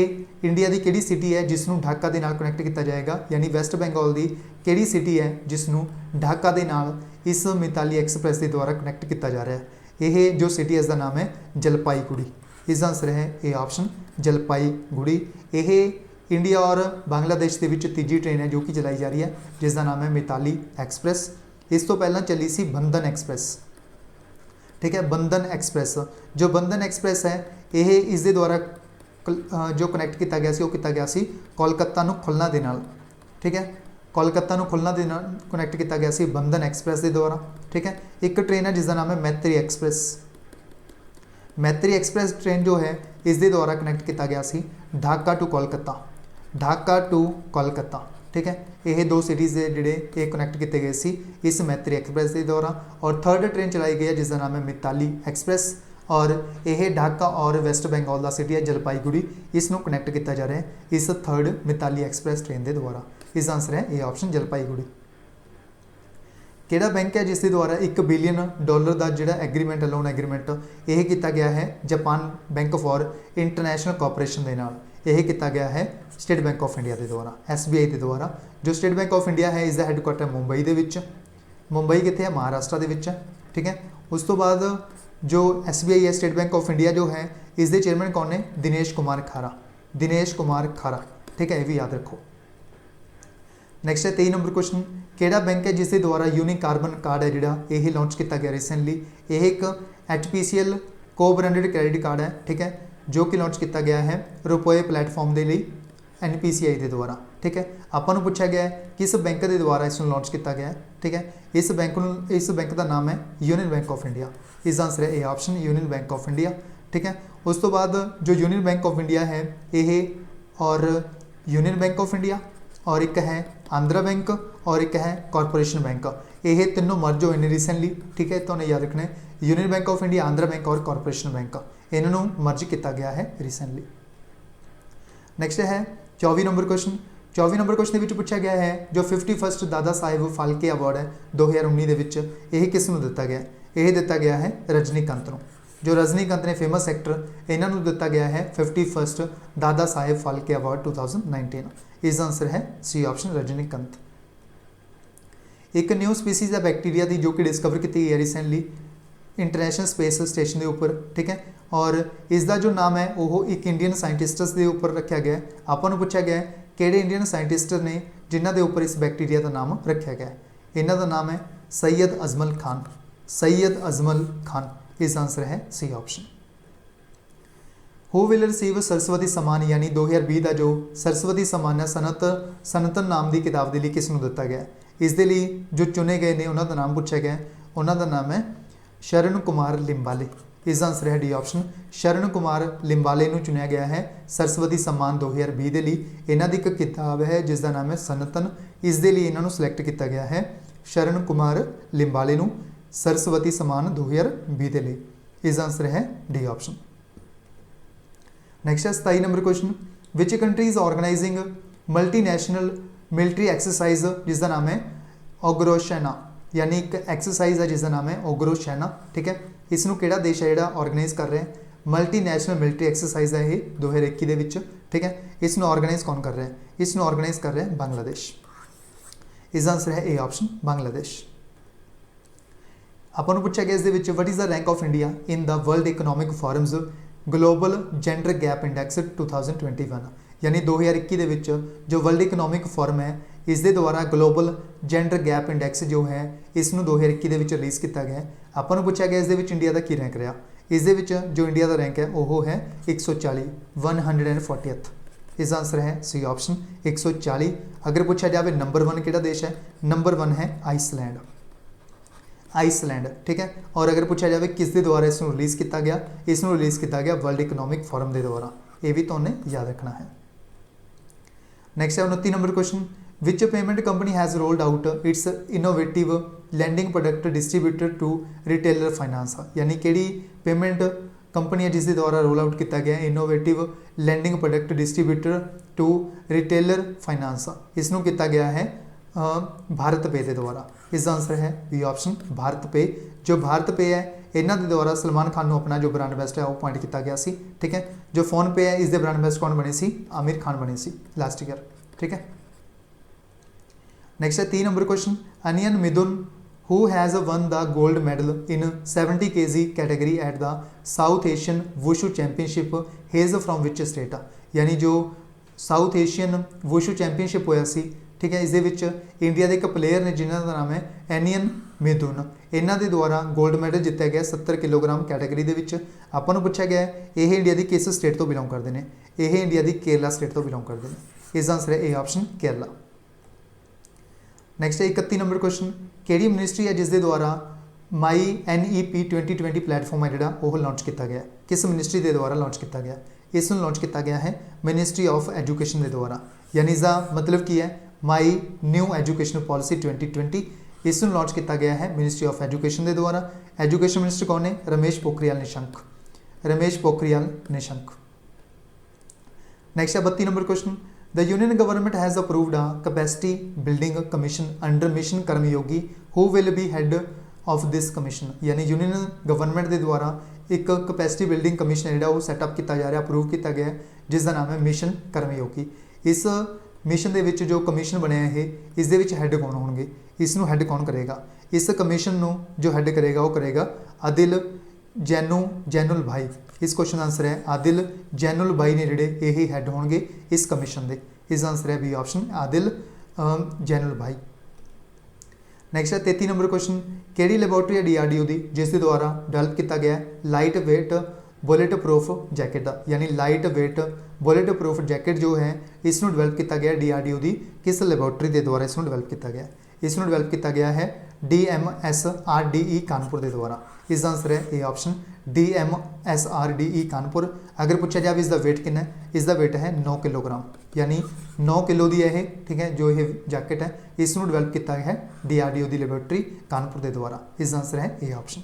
इंडिया की किहड़ी सिटी है जिसनों ढाका के नाल कनैक्ट किया जाएगा? यानी वैस्ट बंगाल की किहड़ी सिटी है जिसनों ढाका के नाल इस मिताली एक्सप्रैस के द्वारा कनैक्ट किया जा रहा है? यह जो सिटी है इसका नाम है जलपाईगुड़ी। इसका आंसर है ए ऑप्शन जलपाईगुड़ी। यह इंडिया और बांग्लादेश के विच तीजी ट्रेन है जो कि चलाई जा रही है जिसका नाम है मिताली एक्सप्रैस। इस तो पहला चली सी बंधन एक्सप्रैस। ठीक है, बंधन एक्सप्रैस। जो बंधन एक्सप्रैस है यह इस द्वारा जो कनैक्ट किया गया वो किया गया कोलकाता नूं खुलना दे नाल। ठीक है, कोलकाता नूं खुलना दे नाल कनैक्ट किया गया बंधन एक्सप्रैस के द्वारा। ठीक है, एक ट्रेन है जिसका नाम है मैत्री एक्सप्रैस। मैत्री एक्सप्रैस ट्रेन जो है इस द्वारा कनैक्ट किया गया ढाका टू कोलकाता। ढाका टू कोलकाता। ठीक है, यह दो सिटीज़ जोड़े ये कनैक्ट किए गए इस मैत्री एक्सप्रैस के द्वारा। और थर्ड ट्रेन चलाई गई है जिसका नाम है मिताली एक्सप्रैस, और यह ढाका और वैस्ट बंगाल का सिटी है जलपाईगुड़ी, इसनों कनैक्ट किया जा रहा है इस थर्ड मिताली एक्सप्रैस ट्रेन के द्वारा। इसका आंसर है ए ऑप्शन जलपाईगुड़ी। किहड़ा बैंक है जिसके द्वारा $1 बिलियन का जो एग्रीमेंट लोन एग्रीमेंट यह किया गया है Japan bank for international cooperation के नाल? यह किया गया है स्टेट बैंक ऑफ इंडिया के द्वारा, SBI के द्वारा। जो स्टेट बैंक ऑफ इंडिया है इसका हैडकुआटर मुंबई के विच। मुंबई कितने है? महाराष्ट्र के विच। ठीक है, उस तो बाद जो SBI है स्टेट बैंक ऑफ इंडिया जो है इसके चेयरमैन कौन ने? दिनेश कुमार खारा। दिनेश कुमार खारा। ठीक है, ये भी याद रखो। नैक्सट है 23 नंबर क्वेश्चन। किहड़ा बैंक है जिसके द्वारा यूनिक कार्बन कार्ड है जिहड़ा यह लॉन्च किया गया रिसेंटली? यह एक HPCL को ब्रांडेड क्रेडिट कार्ड है। ठीक है, जो कि लॉन्च किया गया है रुपये प्लेटफॉर्म के लिए NPCI के द्वारा। ठीक है, आपको पूछा गया है किस बैंक के द्वारा इसमें लॉन्च किया गया है? ठीक है, इस बैंक का नाम है यूनियन बैंक ऑफ इंडिया। इसका आंसर है A option union bank of India. ठीक है, उस तो बाद जो यूनियन बैंक ऑफ इंडिया है यह और यूनियन बैंक ऑफ इंडिया और एक है आंध्रा बैंक और एक है कॉरपोरेशन बैंक, ये तीनों मर्ज होए ने रिसेंटली। ठीक है, तो याद रखना है union bank of India, Andhra bank और कॉरपोरेशन बैंक इन्हों मर्ज किया गया है रिसेंटली। नैक्सट है 24 नंबर क्वेश्चन। 24 नंबर क्वेश्चन के पूछा गया है जो 51st दादा साहिब फाल्के अवार्ड है 2019 के किसनों दिता गया? यह दिता गया है रजनीकांत नूं। जो रजनीकांत ने फेमस एक्टर इन्हों दिता गया है 51st दादा साहेब फाल्के अवार्ड 2019। इसका आंसर है सी ऑप्शन रजनीकांत। एक न्यू स्पीसीज है बैक्टीरिया की जो कि डिस्कवर की गई है रिसेंटली इंटरनेशनल स्पेस स्टेशन के उपर, ठीक है। और इसका जो नाम है वो एक इंडियन साइंटिस्ट्स के उपर रखा गया है। आपको पूछा गया है किहड़े इंडियन साइंटिस्ट ने जिन्हों के उपर इस बैक्टीरिया का नाम रखा गया है। इन्हों का नाम है सैयद अजमल खान। सैयद अजमल खान, इस आंसर है C option. Who will receive Saraswati Samman यानी 2020 का जो सरस्वती सम्मान है सनतन नाम की किताब के लिए किसनों दिता गया। इसके लिए जो चुने गए ने उन्होंने नाम पूछा गया, उन्होंने नाम है शरण कुमार लिंबाले। इस आंसर है डी ऑप्शन। शरण कुमार लिंबाले को चुनिया गया है सरस्वती सम्मान 2020 के लिए। इन्हों की एक किताब है जिसका नाम है सनतन, इसके लिए इन्हों सिलेक्ट किया गया है शरण कुमार लिंबाले को सरस्वती सम्मान 2020 के लिए। इस आंसर है डी ऑप्शन। नेक्स्ट है 27 number question, which country is organizing multinational military exercise जिसका नाम है ओग्रोशैना, यानी एक एक्सरसाइज है जिसका नाम है ओग्रोशैना, ठीक है। इसनों किहड़ा देश है जिहड़ा ऑर्गेनाइज कर रहा है, मल्टीनेशनल मिलिट्री एक्सरसाइज है ये 2021 के विच, ठीक है। इसनों ऑर्गेनाइज कौन कर रहा है, इसनों ऑर्गेनाइज कर रहा है बांग्लादेश। इस आंसर है ए ऑप्शन बांग्लादेश। आपको पूछा गया इस what is the rank of India in the world economic forums global gender gap index 2021, यानी 2021 के विच जो वर्ल्ड इकोनॉमिक फोरम है इस दे द्वारा ग्लोबल जेंडर गैप इंडैक्स जो है इसनों 2021 के विच रिलीज़ किया गया है। आपको पूछा गया इस इंडिया का की रैंक रहा, इस जो इंडिया का रैंक है वह है 140 140th। इस आंसर है सी ऑप्शन 140। अगर पूछा जाए नंबर 1 किहड़ा देश है, नंबर 1 है आइसलैंड। आइसलैंड, ठीक है। और अगर पूछा जाए किस दे द्वारा इसनों रिलीज़ किया गया, इसनों रिलीज़ किया गया वर्ल्ड इकोनॉमिक फोरम के द्वारा। ये भी तो उन्हें याद रखना है। नेक्स्ट है 29 number question, which payment company has rolled out its innovative lending product distributor to retailer finance, यानी किहड़ी पेमेंट कंपनी है जिसके द्वारा रोल आउट किया गया innovative lending product distributor to retailer finance, इसनों किया गया है भारत पे के द्वारा। इसका आंसर है बी ऑप्शन भारत पे। जो भारत पे है इन्हों के द्वारा सलमान खान को अपना जो ब्रांड एम्बेसडर है वो अपॉइंट किया गया सी, ठीक है। जो फोन पे है इसके ब्रांड एम्बेसडर कौन बने सी, आमिर खान बने सी लास्ट ईयर, ठीक है। नेक्स्ट है 3 number question, Aniyan Midhun who has won the gold medal in 70 kg category at the South Asian wushu championship hails from which state, यानी जो साउथ एशियन वुशू चैंपीयनशिप होया सी, ठीक है। इस इंडिया के एक प्लेयर ने जिन्हों का नाम है एनियन मिथुन, इन्हों के द्वारा गोल्ड मैडल जितया गया 70 किलोग्राम कैटेगरी के। आपको पूछा गया ये इंडिया की किस स्टेट तो बिलोंग करते हैं, ये इंडिया की केरला स्टेट तो बिलोंग करते हैं। इसका आंसर है ए ऑप्शन केरला। नेक्स्ट है 31 नंबर क्वेश्चन, किहड़ी मिनिस्ट्री है जिसके द्वारा माई NEP 2020 प्लेटफॉर्म है जिहड़ा वो लॉन्च किया गया, किस मिनिस्ट्री के द्वारा लॉन्च किया गया, इसमें लॉन्च किया गया है मिनिस्ट्री ऑफ एजुकेशन के द्वारा। यानी इसका मतलब की है माई न्यू एजुकेशन पॉलिसी 2020, इसमें लॉन्च किया गया है मिनिस्ट्री ऑफ एजुकेशन के द्वारा। एजुकेशन मिनिस्टर कौन है, रमेश पोखरियाल निशंक, रमेश पोखरियाल निशंक। नेक्स्ट है 32 number question, the union government has approved a capacity building commission under mission Karmayogi who will be had of this commission, यानी यूनियन गवर्नमेंट के द्वारा एक कैपेसिटी बिल्डिंग कमीशन जो सैटअप किया जा रहा, अप्रूव किया गया है, जिसका नाम है मिशन कर्मयोगी। इस मिशन के विच जो कमीशन बनया है इस हैड कौन होंगे, इसनों हैड कौन करेगा, इस कमीशन को जो हैड करेगा वो करेगा आदिल जैनुल भाई। इस क्वेश्चन का आंसर है आदिल जैनुल भाई ने जोड़े यही हैड होंगे इस कमीशन के। इसका आंसर है बी ऑप्शन आदिल जैनुल भाई। नेक्स्ट है 33 नंबर क्वेश्चन, किहड़ी लैबोरेटरी है DRDO की जिसके द्वारा डेवलप किया गया light weight bullet proof jacket, यानी light weight bullet proof jacket जो है इसनों डेवलप किया गया DRDO की किस लैबोरेटरी के द्वारा इसनों डेवलप किया गया, इसनों डेवलप किया गया है DMSRDE कानपुर के द्वारा। इसका आंसर है ए ऑप्शन DMSRDE कानपुर। अगर पूछा जाए इसका वेट कितना है, इसका वेट है 9 किलोग्राम, यानी 9 किलो की है, ठीक है। जो ये जैकेट है इसनों डेवलप किया गया है DRDO की लैबोरेटरी कानपुर के द्वारा। इसका आंसर है ए ऑप्शन।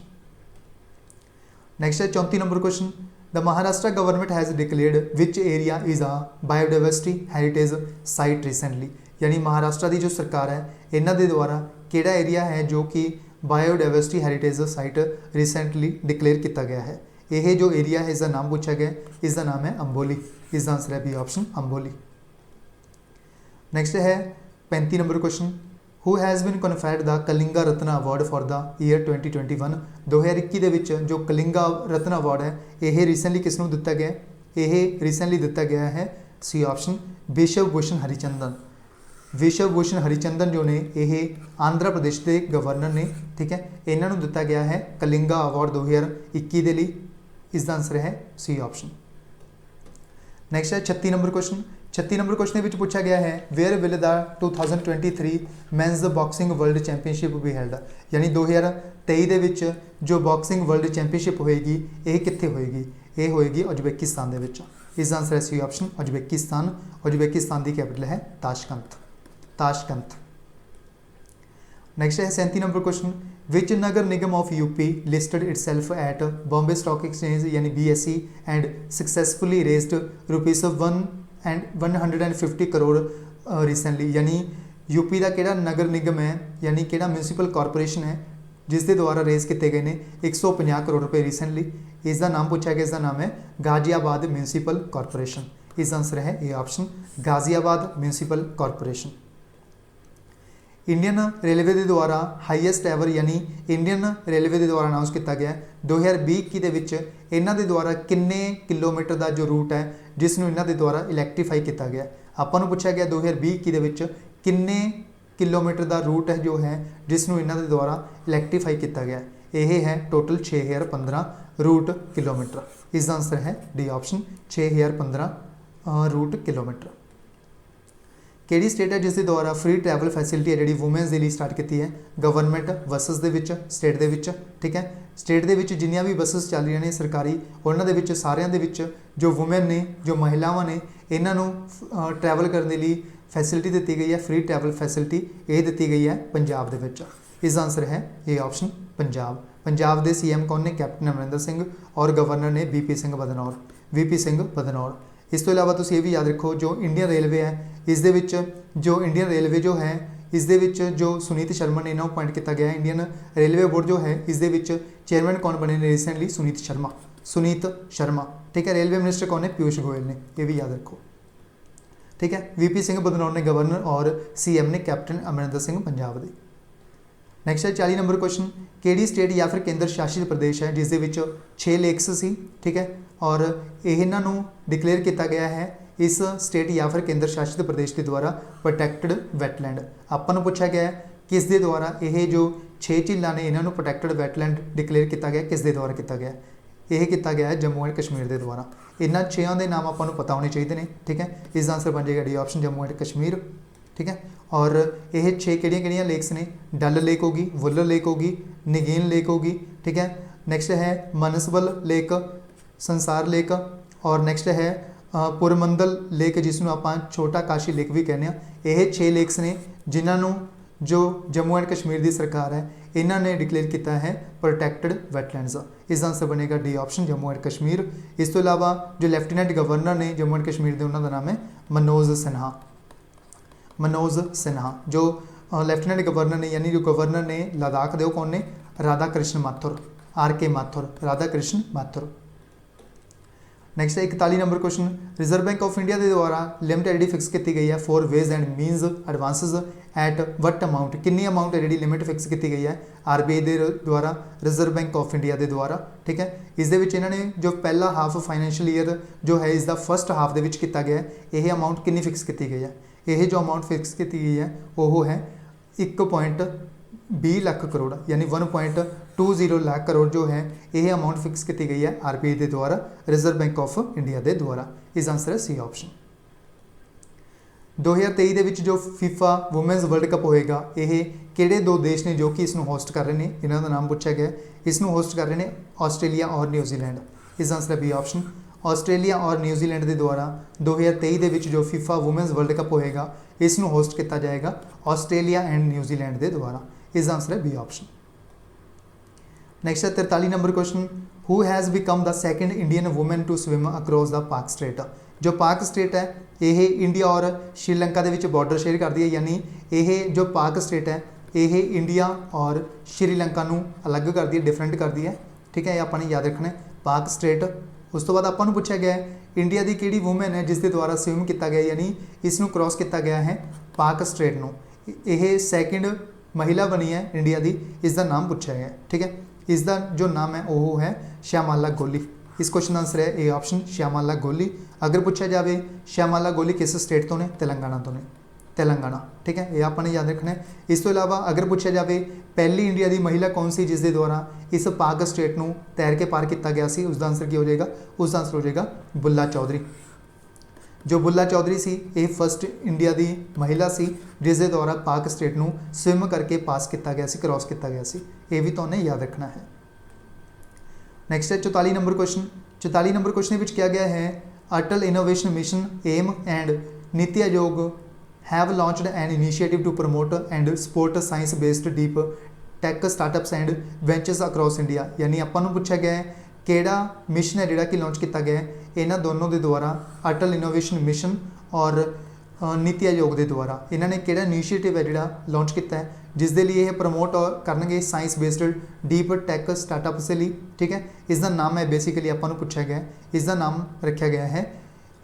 नेक्स्ट है 34 number question, the Maharashtra government has declared which area is a biodiversity heritage site recently, यानी महाराष्ट्र की जो सरकार है इन्हों के द्वारा किहड़ा एरिया है जो कि biodiversity heritage site recently declare किया गया है। यह जो एरिया है इसका नाम पूछा गया, इसका नाम है अंबोली। इसका आंसर है बी ऑप्शन अंबोली। नेक्स्ट है 35 number question, who has been conferred the Kalinga Ratna award for the year 2021 2021 ਦੇ ਵਿੱਚ ਜੋ ਕਲਿੰਗਾ ਰਤਨ ਅਵਾਰਡ ਹੈ ਇਹ ਰੀਸੈਂਟਲੀ ਕਿਸ ਨੂੰ ਦਿੱਤਾ ਗਿਆ ਹੈ? ਇਹ ਰੀਸੈਂਟਲੀ ਦਿੱਤਾ ਗਿਆ ਹੈ सी ऑप्शन विशव भूषण हरिचंदन। विशव भूषण हरिचंदन जो ने यह आंध्र प्रदेश के गवर्नर ने, ठीक है, इन्हों दिता गया है कलिंगा अवार्ड 2021 के लिए। इसका आंसर है सी ऑप्शन। नैक्सट है 36 नंबर क्वेश्चन। 36 नंबर क्वेश्चन में पूछा गया है where will the 2023 men's boxing world championship भी हैल्ड, यानी 2023 जो बॉक्सिंग वर्ल्ड चैंपीयनशिप होएगी ये कित्थे होएगी? ये होएगी उज्बेकिस्तान दे विच। इसका आंसर है सी ऑप्शन उज्बेकिस्तान। उज्बेकिस्तान की कैपिटल है ताशकंद। ताशकंद। नेक्स्ट है 37 number question. Which Nagar Nigam of UP listed itself eight Bombay stock exchange यानी BSE and successfully raised ₹150 crore recently, यानी यूपी का किहड़ा नगर निगम है यानी किहड़ा म्यूनसिपल कॉरपोरेशन है जिस दे द्वारा रेज किए गए हैं 150 करोड़ रुपए रिसेंटली। इसका नाम पूछा गया, इसका नाम है गाजियाबाद म्यूनसिपल कॉरपोरेशन। इसका आंसर है A option Ghaziabad municipal corporation. Indian railway के द्वारा हाईएस्ट एवर यानी इंडियन रेलवे के द्वारा अनाउंस किया गया 2020-21 इन्हों के द्वारा किन्ने किलोमीटर का जो रूट है जिसनों इन्हों के द्वारा इलैक्ट्रीफाई किया गया। आपां नूं पूछा गया 2020-21 किन्ने किलोमीटर का रूट है जो है जिसनों इन्हों के द्वारा इलैक्ट्रीफाई किया गया। यह है टोटल 6015 रूट किलोमीटर। इसका आंसर है डी ऑप्शन 6015 रूट किलोमीटर। किहड़ी स्टेट है जिसके द्वारा फ्री ट्रैवल फैसिलिटी है जी वूमेंस के लिए स्टार्ट की है? गवर्नमेंट बसिस के स्टेट के, ठीक है, स्टेट के जिन्नियां भी बसिस चल रही ने सरकारी उन्होंने सारियां दे विच जो वूमेन ने जो महिलावां ने इन्हों ट्रैवल करने के लिए फैसिलिटी दी गई है, फ्री ट्रैवल फैसिलिटी ये दी गई है पंजाब के। इसका आंसर है ए ऑप्शन पंजाब। पंजाब के CM कौन ने? कैप्टन अमरिंदर सिंह और गवर्नर ने VP सिंह बदनौर। VP सिंह बदनौर। इस तो इलावा तुसीं ये भी याद रखो जो इंडियन रेलवे है इस दे विच जो इंडियन रेलवे जो है इस दे विच जो सुनीत शर्मा ने इन्हों अपॉइंट किया गया है। इंडियन रेलवे बोर्ड जो है इस दे विच चेयरमैन कौन बने ने रिसेंटली? सुनीत शर्मा। सुनीत शर्मा, ठीक है। रेलवे मिनिस्टर कौन ने? पीयूष गोयल ने। यह भी याद रखो, ठीक है। VP सिंह बदनौर ने गवर्नर और CM ने कैप्टन अमरिंदर सिंह पंजाब के। नैक्सट है 40 नंबर क्वेश्चन। किहड़ी स्टेट या फिर केंद्र शासित प्रदेश है जिस दे विच 6 लेक्स सी, ठीक है, और इन्हों डिक्लेयर किया गया है इस स्टेट या फिर केंद्र शासित प्रदेश के द्वारा प्रोटैक्टेड वैटलैंड। आपां नूं पूछा गया है किस दे द्वारा यह जो 6 झीलों ने इन्हों प्रोटैक्टेड वैटलैंड डिक्लेयर किया गया, किस दे द्वारा किया गया? यह किया गया है जम्मू एंड कश्मीर के द्वारा। इन्होंने 6 के नाम आपको पता होने चाहिए हैं, ठीक है। इसका आंसर बन जाएगा D option Jammu and Kashmir, ठीक है। और यह 6 किहड़ियां लेक्स ने? डल लेक होगी, वुलर लेक होगी, निगीन लेक होगी, ठीक है। नैक्सट है मनसबल लेक, संसार लेक, और नैक्सट है पुरमंदल लेक जिसनों आप छोटा काशी लेक भी कहने। यह 6 लेक्स ने जिन्होंने जो जम्मू एंड कश्मीर की सरकार है इन्होंने डिक्लेयर किया है प्रोटैक्टेड वैटलैंड्स। इसका आंसर बनेगा D option Jammu and Kashmir. इस तो इलावा जो लैफ्टिनेंट गवर्नर ने जम्मू एंड कश्मीर के उन्होंने नाम है मनोज सिन्हा। मनोज सिन्हा जो लैफ्टिनेंट गवर्नर ने यानी जो गवर्नर ने लद्दाख दे कौन ने? राधा कृष्ण माथुर, RK माथुर, राधा कृष्ण माथुर। नैक्सट है 41 number question. Reserve Bank of India के द्वारा लिमिट है जी फिक्स की गई है for ways and means advances at what amount, कितनी अमाउंट है जी लिमिट फिक्स की गई है RBI के द्वारा, रिजर्व बैंक ऑफ इंडिया के द्वारा, ठीक है। इस दे विच इन्होंने जो पहला हाफ फाइनैंशियल ईयर जो है इसका फर्स्ट हाफ के किया गया है यह अमाउंट कितनी फिक्स की गई है? यह जो अमाउंट फिक्स की गई है वह है 1.20 लाख करोड़ यानी 1.20 लाख करोड़ जो है यह अमाउंट फिक्स की गई है RBI के द्वारा, रिजर्व बैंक ऑफ इंडिया के द्वारा। इस आंसर है सी ऑप्शन। 2023 के जो फीफा वुमेंस वर्ल्ड कप होएगा यह किहड़े 2 देश ने जो कि इसनों होस्ट कर रहे हैं? इन्हों का नाम पूछा गया। इसनों होस्ट कर रहे हैं ऑस्ट्रेलिया और न्यूजीलैंड। इस आंसर है बी ऑप्शन ऑस्ट्रेलिया और न्यूजीलैंड के द्वारा 2023 के जो फीफा वुमेंस वर्ल्ड कप होएगा इसनों होस्ट किया जाएगा ऑस्ट्रेलिया एंड न्यूजीलैंड के द्वारा। इस आंसर है बी ऑप्शन। नैक्सट है 43 number question. Who has become the second Indian women to swim across the Palk strait. जो पाक स्ट्रेट है यह इंडिया और श्रीलंका के बॉर्डर शेयर करती है, यानी यह जो पाक स्ट्रेट है यह इंडिया और श्रीलंका नूं अलग करती है, डिफरेंट करती है, ठीक है। ये आपने याद रखना है पाक स्ट्रेट। उस तो बाद आपको पूछा गया है इंडिया की किहड़ी वूमेन है जिसके द्वारा स्विम किया गया यानी इसनों क्रॉस किया गया है पाक स्ट्रेट नूं। ਇਹ ਸੈਕਿੰਡ महिला बनी है इंडिया की, इसका नाम पूछा गया, ठीक है। इसका जो नाम है वो है श्यामाला गोली। इस क्वेश्चन आंसर है ए ऑप्शन श्यामाला गोली। अगर पूछा जाए श्यामाला गोली किस स्टेट तो ने, तेलंगाना तो ने, तेलंगाना, ठीक है, ये आपने याद रखना है। इस तो इलावा अगर पूछा जाए पहली इंडिया की महिला कौन सी जिसके द्वारा इस पाक स्टेट को तैर के पार किया गया सी, उसका आंसर की हो जाएगा, उसका आंसर हो जाएगा बुल्ला चौधरी। जो बुल्ला चौधरी सी ये फस्ट इंडिया की महिला सी जिसके द्वारा पाक स्टेट को स्विम करके पास किया गया सी, क्रॉस किया गया सी, ये भी तो उन्हें याद रखना है। नैक्सट है 44 नंबर क्वेश्चन। 44 नंबर क्वेश्चन में क्या गया है, Atal innovation mission M and NITI Aayog have launched an initiative to promote and support science based deep tech startups and ventures across India. यानी अपन पूछा गया है किहड़ा मिशन है जिहड़ा कि लॉन्च किया गया है, इन्हां दोनों के द्वारा अटल इनोवेशन मिशन और नीति आयोग के द्वारा इन्होंने किहड़ा इनिशिएटिव है जिहड़ा लॉन्च किया है, जिस दे लिए promote करनगे science based deep tech startups के लिए, ठीक है। इसका नाम है बेसिकली अपन पूछा गया है, इसका नाम रखा गया है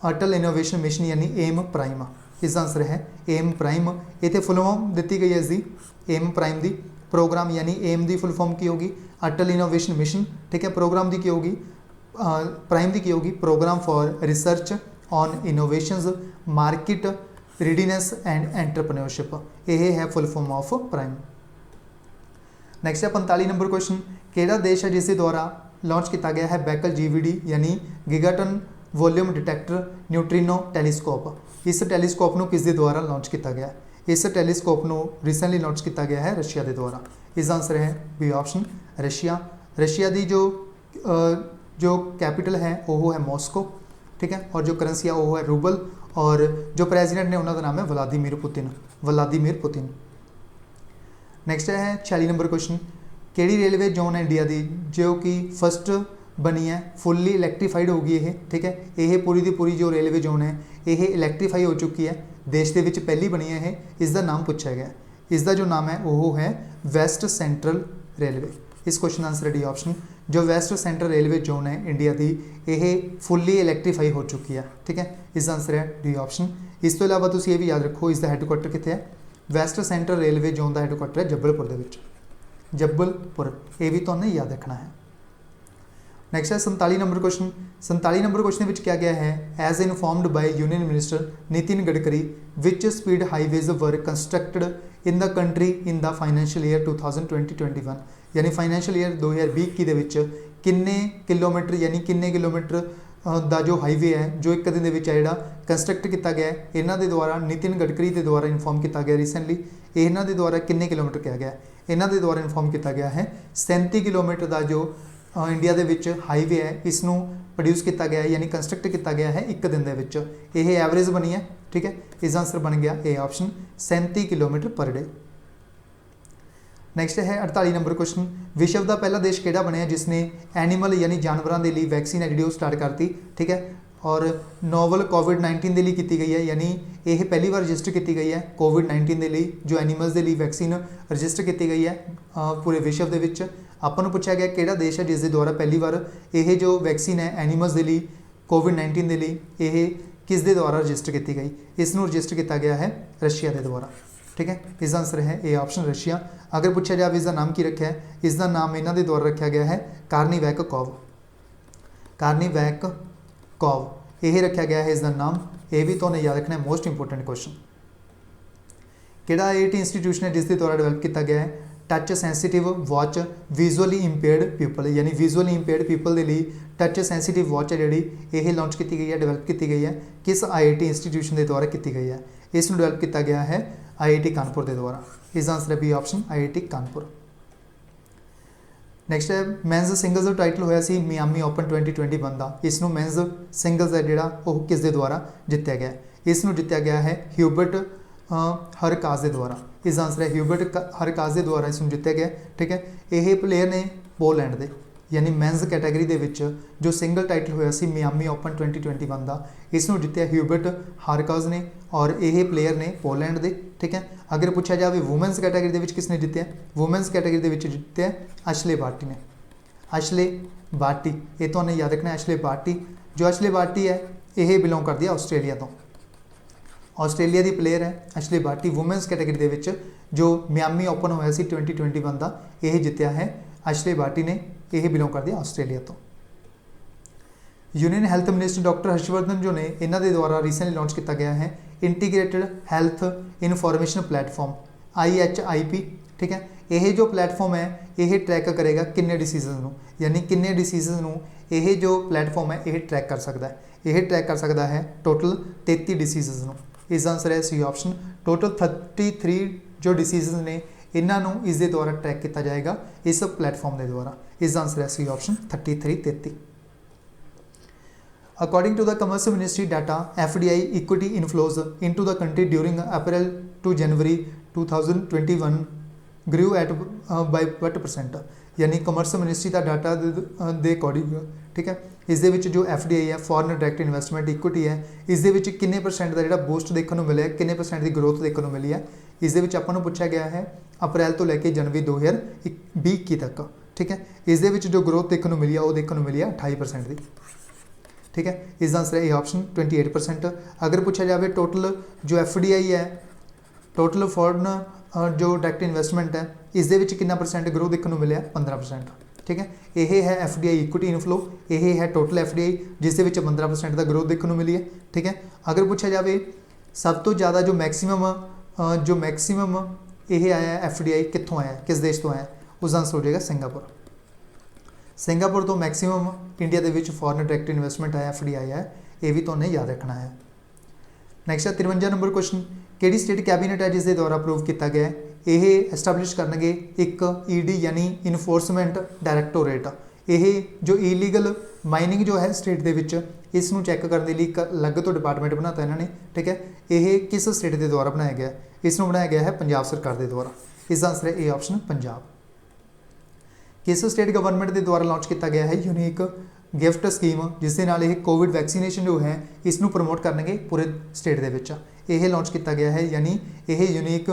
अटल इनोवेशन मिशन यानी एम प्राइम। इसका आंसर है एम प्राइम। इतने फुल फॉर्म दी गई है इसकी, एम प्राइम की प्रोग्राम यानी एम की फुल फॉर्म की होगी अटल इनोवेशन मिशन, ठीक है। प्रोग्राम की होगी प्राइम की होगी program for research on innovations market readiness and entrepreneurship, यह है full form of PRIME. Next है 45 नंबर क्वेश्चन, किहड़ा देश है जिसके द्वारा लॉन्च किया गया है बैकल GVD यानी गिगाटन वॉल्यूम डिटेक्टर न्यूट्रिनो टैलीस्कोप। इस टैलीस्कोप को किस दे द्वारा लॉन्च किया गया, इस टैलीस्कोप को रिसेंटली लॉन्च किया गया है रशिया के द्वारा। इसका आंसर है बी ऑप्शन रशिया। रशिया की जो कैपिटल है वो है मॉस्को, ठीक है, और जो करेंसी है वो है रूबल, और जो प्रेजिडेंट ने उन्होंने नाम है Vladimir Putin, Vladimir Putin. Next है 46 नंबर क्वेश्चन, किहड़ी रेलवे जोन है इंडिया की जो कि फस्ट बनी है फुल्ली इलैक्ट्रीफाइड होगी ये, ठीक है। ये पूरी की पूरी जो रेलवे जोन है ये इलैक्ट्रीफाई हो चुकी है, देश के विच पहली बनी है ये। इसका नाम पूछा गया, इसका जो नाम है वो है वैस्ट सेंट्रल रेलवे। इस क्वेश्चन आंसर डी ऑप्शन। जो वैस्ट सेंट्रल रेलवे जोन है इंडिया की ये फुल्ली इलैक्ट्रीफाई हो चुकी है, ठीक है। इसका आंसर है डी ऑप्शन। इस तो इलावा तुम ये भी याद रखो इसका हैडकुआटर कितने है, वैस्ट सेंट्रल रेलवे जोन का हैडकुआटर है जबलपुर के, जबलपुर, ये भी तो उन्हें याद रखना है। नैक्सट है 47 नंबर क्वेश्चन। 47 नंबर क्वेश्चन में क्या गया है, as informed by union minister Nitin Gadkari which speed highways were constructed in the country in the financial year 2020-21। यानी फाइनैंशियल ईयर 2020-21 किन्ने किलोमीटर यानी किन्ने किलोमीटर का जो हाईवे है जो एक दिन के जोड़ा कंस्ट्रक्ट किया गया है, इन्हों के द्वारा नितिन गडकरी के द्वारा इनफॉर्म किया गया रिसेंटली। इन्हों के द्वारा किन्ने किलोमीटर कहा गया, इन्हों के द्वारा इनफॉर्म किया गया है 37 किलोमीटर का जो इंडिया के हाईवे है इसनों प्रोड्यूस किया गया है यानी कंस्ट्रक्ट किया गया है एक दिन के, यह एवरेज बनी है, ठीक है। इसका आंसर बन गया A option 37 kilometre per day. Next है 48 नंबर क्वेश्चन, विश्व का पहला देश किहड़ा बनया जिसने एनीमल यानी जानवरों के लिए वैक्सीन है जी स्टार्ट करती, ठीक है, और नोवल कोविड-19 के लिए की गई है, यानी यह पहली बार रजिस्टर की गई है कोविड-19 के लिए जो एनीमल्स के लिए वैक्सीन रजिस्टर की गई है पूरे विश्व के। अपन पूछा गया किहड़ा देश है जिसके द्वारा पहली बार यह जो वैक्सीन है एनीमल्स के लिए कोविड-19 के लिए यह किस दे द्वारा रजिस्टर की गई, इसनों रजिस्टर किया गया है रशिया के द्वारा, ठीक है। इसका आंसर है ए ऑप्शन रशिया। अगर पूछा जाए इसका नाम की रखा है, इसका नाम इन्हों के द्वारा रखा गया है कार्निवैक कॉव, कार्निवैक कॉव यही रखा गया है इसका नाम, ये भी तो याद रखना है, मोस्ट इंपोर्टेंट क्वेश्चन। किहड़ा IIT इंस्टीट्यूशन है जिसके द्वारा डेवलप किया गया है touch sensitive watch visually impaired people, यानी विजुअली इंपेयर्ड पीपल के लिए टच सेंसिटिव वॉच है जी यह लॉन्च की गई है, डेवलप की गई है, किस IIT इंस्टीट्यूशन के द्वारा की गई है, इसमें डेवलप किया गया है IIT कानपुर के द्वारा। इसका आंसर है B option IIT Kanpur. Next है मैनस सिंगल्स टाइटल होया सी मियामी ओपन 2021 का, इसनों मैनस सिंगल्स है जोड़ा वो किस दे द्वारा जितया गया, इसनों जितया गया है ह्यूबर्ट हरकाज के द्वारा। इसका आंसर है ह्यूबर्ट हरकाज के द्वारा इसनों जितया गया, ठीक है। यह प्लेयर ने पोलैंड के यानी मैनस कैटेगरी के विच जो सिंगल टाइटल होया सी मियामी ओपन 2021 का, इसनों जितया ह्यूबर्ट हरकाज ने और यह प्लेयर ने पोलैंड के, ठीक है। अगर पूछा जाए वूमेंस कैटेगरी के विच किसने जितया, वूमेंस कैटेगरी के विच जितया एशले बार्टी ने, एशले बार्टी, ये तो याद रखना एशले बार्टी। जो एशले बार्टी है यह बिलोंग करती है आस्ट्रेलिया तो, ਆਸਟ੍ਰੇਲੀਆ ਦੀ ਪਲੇਅਰ ਹੈ ਐਸ਼ਲੀ ਬਾਰਟੀ। ਵੂਮੈਨਸ ਕੈਟਾਗਰੀ ਦੇ ਵਿੱਚ ਜੋ ਮਿਆਮੀ ਓਪਨ ਹੋਇਆ ਸੀ 2021 ਦਾ, ਇਹ ਜਿੱਤਿਆ ਹੈ ਐਸ਼ਲੀ ਬਾਰਟੀ ਨੇ। ਇਹ ਬਿਲੋਂਗ ਕਰਦੀ ਹੈ ਆਸਟ੍ਰੇਲੀਆ ਤੋਂ। Union health minister doctor Harshvardhan जो ने इन्हों के द्वारा रिसेंटली लॉन्च किया गया है integrated health information platform IHIP। ठीक है, यह जो प्लेटफॉर्म है ये ट्रैक करेगा किन्ने डिसीज़ नूं, यानी किन्ने डिसीज़ नूं ये जो प्लेटफॉर्म है ये ट्रैक कर सकता है। यह ट्रैक कर सकता है टोटल 33 डिसीज़ नूं। इसका आंसर है सी ऑप्शन। टोटल 33 जो डिसीज़ ने इन्हों इसके द्वारा ट्रैक किया जाएगा इस प्लेटफॉर्म के द्वारा। इसका आंसर है C option 33। According to the Commerce Ministry data, FDI equity inflows into the country during April to January 2021 grew at by what percent? यानी कमर्स मिनिस्ट्री का डाटा दे अकॉर्डिंग, ठीक है, इस दे विच जो FDI है फॉरन डायरैक्ट इन्वेस्टमेंट इक्विटी है, इस दे विच किन्ने परसेंट का जिहड़ा बूस्ट देखने को मिले, किन्ने परसेंट की ग्रोथ देखने को मिली है। इस दे विच आपां नूं पूछा गया है अप्रैल तो लैके जनवरी 2020 तक। ठीक है, इस दे विच जो ग्रोथ देखने को मिली है वो देखने को मिली है 28% की। ठीक है, इसका आंसर है ए ऑप्शन 28%। अगर पूछा जाए टोटल जो FDI है, टोटल फॉरन जो डायरैक्ट इन्वेस्टमेंट है, इस दे विच कितना परसेंट ग्रोथ देखने को मिले 15%। ठीक है, यह है FDI इक्विटी इनफ्लो, यह है टोटल FDI जिस 15% का ग्रोथ देखने को मिली है। ठीक है, अगर पूछा जाए सब तो ज़्यादा जो मैक्सीमम यह आया FDI कितों आया, किस देश तो आया, उसका आंसर हो जाएगा सिंगापुर। सिंगापुर तो मैक्सीमम इंडिया के विच फॉरन डायरैक्ट इन्वेस्टमेंट आया FDI है, ये भी तो उन्हें याद रखना है। नैक्सट है 53 नंबर क्वेश्चन, किहड़ी स्टेट कैबिनेट है जिसके द्वारा अप्रूव किया गया है ये एस्टैबलिश करनगे एक ED यानी इनफोर्समेंट डायरैक्टोरेट। ये जो इलीगल माइनिंग जो है स्टेट के विच इसनूं चैक करने लिए एक अलग तो डिपार्टमेंट बनाता इन्होंने। ठीक है, ये किस स्टेट के द्वारा बनाया गया, इसनूं बनाया गया है पंजाब सरकार के द्वारा। इसका आंसर है ए ऑप्शन पंजाब। किस स्टेट गवर्नमेंट के द्वारा लॉन्च किया गया है यूनीक गिफ्ट स्कीम जिसके नाल ये कोविड वैक्सीनेशन जो है इसनूं प्रमोट करनगे पूरे स्टेट के विच। यह लॉन्च किया गया है, यानी यह यूनीक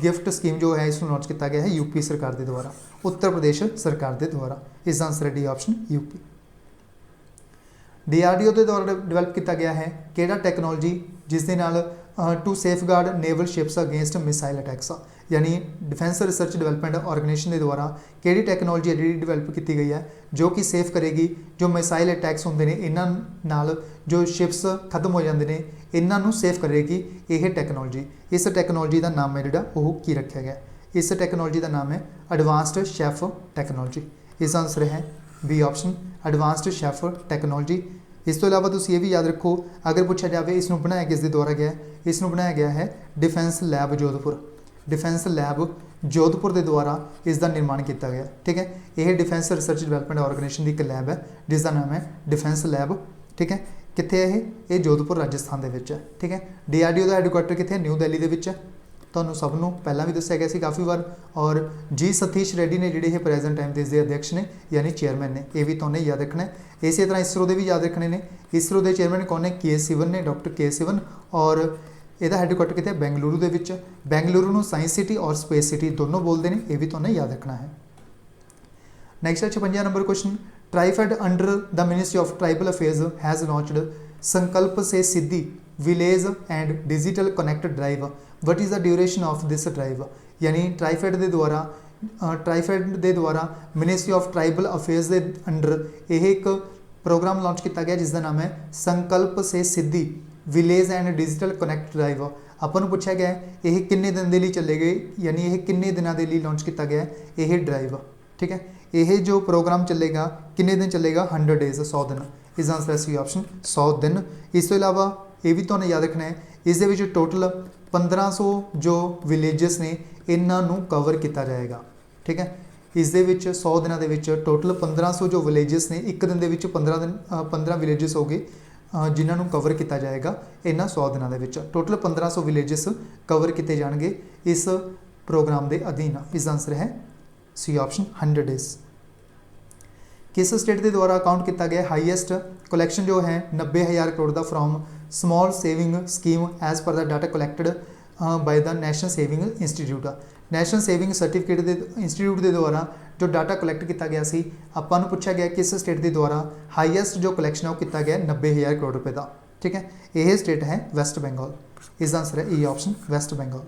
गिफ्ट स्कीम जो है इसनूं लॉन्च किया गया है यूपी सरकार के द्वारा, उत्तर प्रदेश सरकार के द्वारा। इसका आंसर है डी ऑप्शन यूपी। DRDO के द्वारा डिवेलप किया गया है किहड़ा टैक्नोलॉजी जिसके नाल to safeguard naval ships against missile attacks, यानी डिफेंस रिसर्च डिवेलपमेंट ऑर्गेनाइजेशन के द्वारा किहड़ी टैक्नोलॉजी है डिवेलप की गई है जो कि सेफ करेगी जो मिसाइल अटैक्स होंगे ने इन्हां नाल जो शिप्स खत्म हो जाते हैं इन्हां नूं सेफ करेगी यह टैक्नोलॉजी। इस टैक्नोलॉजी का नाम है जिहड़ा वो की रखा गया, इस टैक्नोलॉजी का नाम है एडवांस्ड शेफ टैक्नोलॉजी। इसका आंसर है B option advanced chaff technology. इस तो इलावा तुसीं ये भी याद रखो अगर पूछा जाए इसनूं बनाया किस दे द्वारा गया, इसनूं बनाया गया है defence lab Jodhpur. Defence lab Jodhpur के द्वारा इसका निर्माण किया गया। ठीक है, यह डिफेंस रिसर्च डिवेलपमेंट ऑर्गेनाइजेशन की एक लैब है जिसका नाम है डिफेंस लैब। ठीक है, कित्थे है ये जोधपुर राजस्थान के विच है। ठीक है, DRDO का हैडकुआटर कित्थे न्यू दिल्ली के विच है। तुहानूं सबनों पहला भी दस्सिया गया सी काफ़ी बार। और जी सतीश रेड्डी ने जिहड़े प्रेजेंट टाइम के इसके अध्यक्ष ने यानी चेयरमैन ने, ये भी तुहानूं याद रखना है। इस तरह इसरो के भी याद रखने ने। इसरो के चेयरमैन कौन ने, के सिवन ने, डॉक्टर के सिवन। और यदा हैडकुआटर कित्थे बेंगलुरु के विच। बेंगलुरु नूं साइंस सिटी और स्पेस सिटी दोनों बोलते हैं, ये भी तुहानूं याद रखना है। नैक्सट है 56 number question, TRIFED under the ministry of tribal affairs has launched Sankalp se Siddhi village and digital connect drive. What is the duration of this drive, यानी ट्राइफेड के द्वारा मिनिस्ट्री ऑफ ट्राइबल अफेयर्स के अंडर यह एक प्रोग्राम लॉन्च किया गया जिसका नाम है Sankalp se Siddhi village and digital connect drive. अपन को पूछा गया है यह किन्ने दिन के लिए चलेगी, यानी यह किन्ने दिनों के लिए लॉन्च किया गया है यह ड्राइव। ठीक है, यह जो प्रोग्राम चलेगा किन्ने दिन चलेगा 100 डेज 100 दिन। इसका आंसर है सी ऑप्शन 100 दिन। इस तो इलावा ये भी तुहानूं याद रखना है इस दे विच टोटल 1500 जो विलेजेस ने इन्हों कवर किया जाएगा। ठीक है, इस दे विच 100 दिनों के टोटल 1500 जो विलेजेस ने एक दिन के 15 विलेजेस हो गए जिन्होंने कवर किया जाएगा इन्होंने 100 दिनों के टोटल 1500 विलेजेस कवर किए जाएंगे इस प्रोग्राम के अधीन। इसका आंसर है सी ऑप्शन 100 डेज। किस स्टेट के द्वारा अकाउंट किया गया हाईएस्ट कलैक्शन जो है 90,000 करोड़ का from small saving scheme as per the data collected by the national saving institute. National saving certificate institute के द्वारा जो डाटा कलैक्ट किया गया सी, आपां नूं पूछा गया किस स्टेट के द्वारा हाईएस्ट जो कलैक्शन है वो किया गया 90,000 करोड़ रुपए का। ठीक है, यह स्टेट है वैस्ट बंगाल। इसका आंसर है E option West Bengal.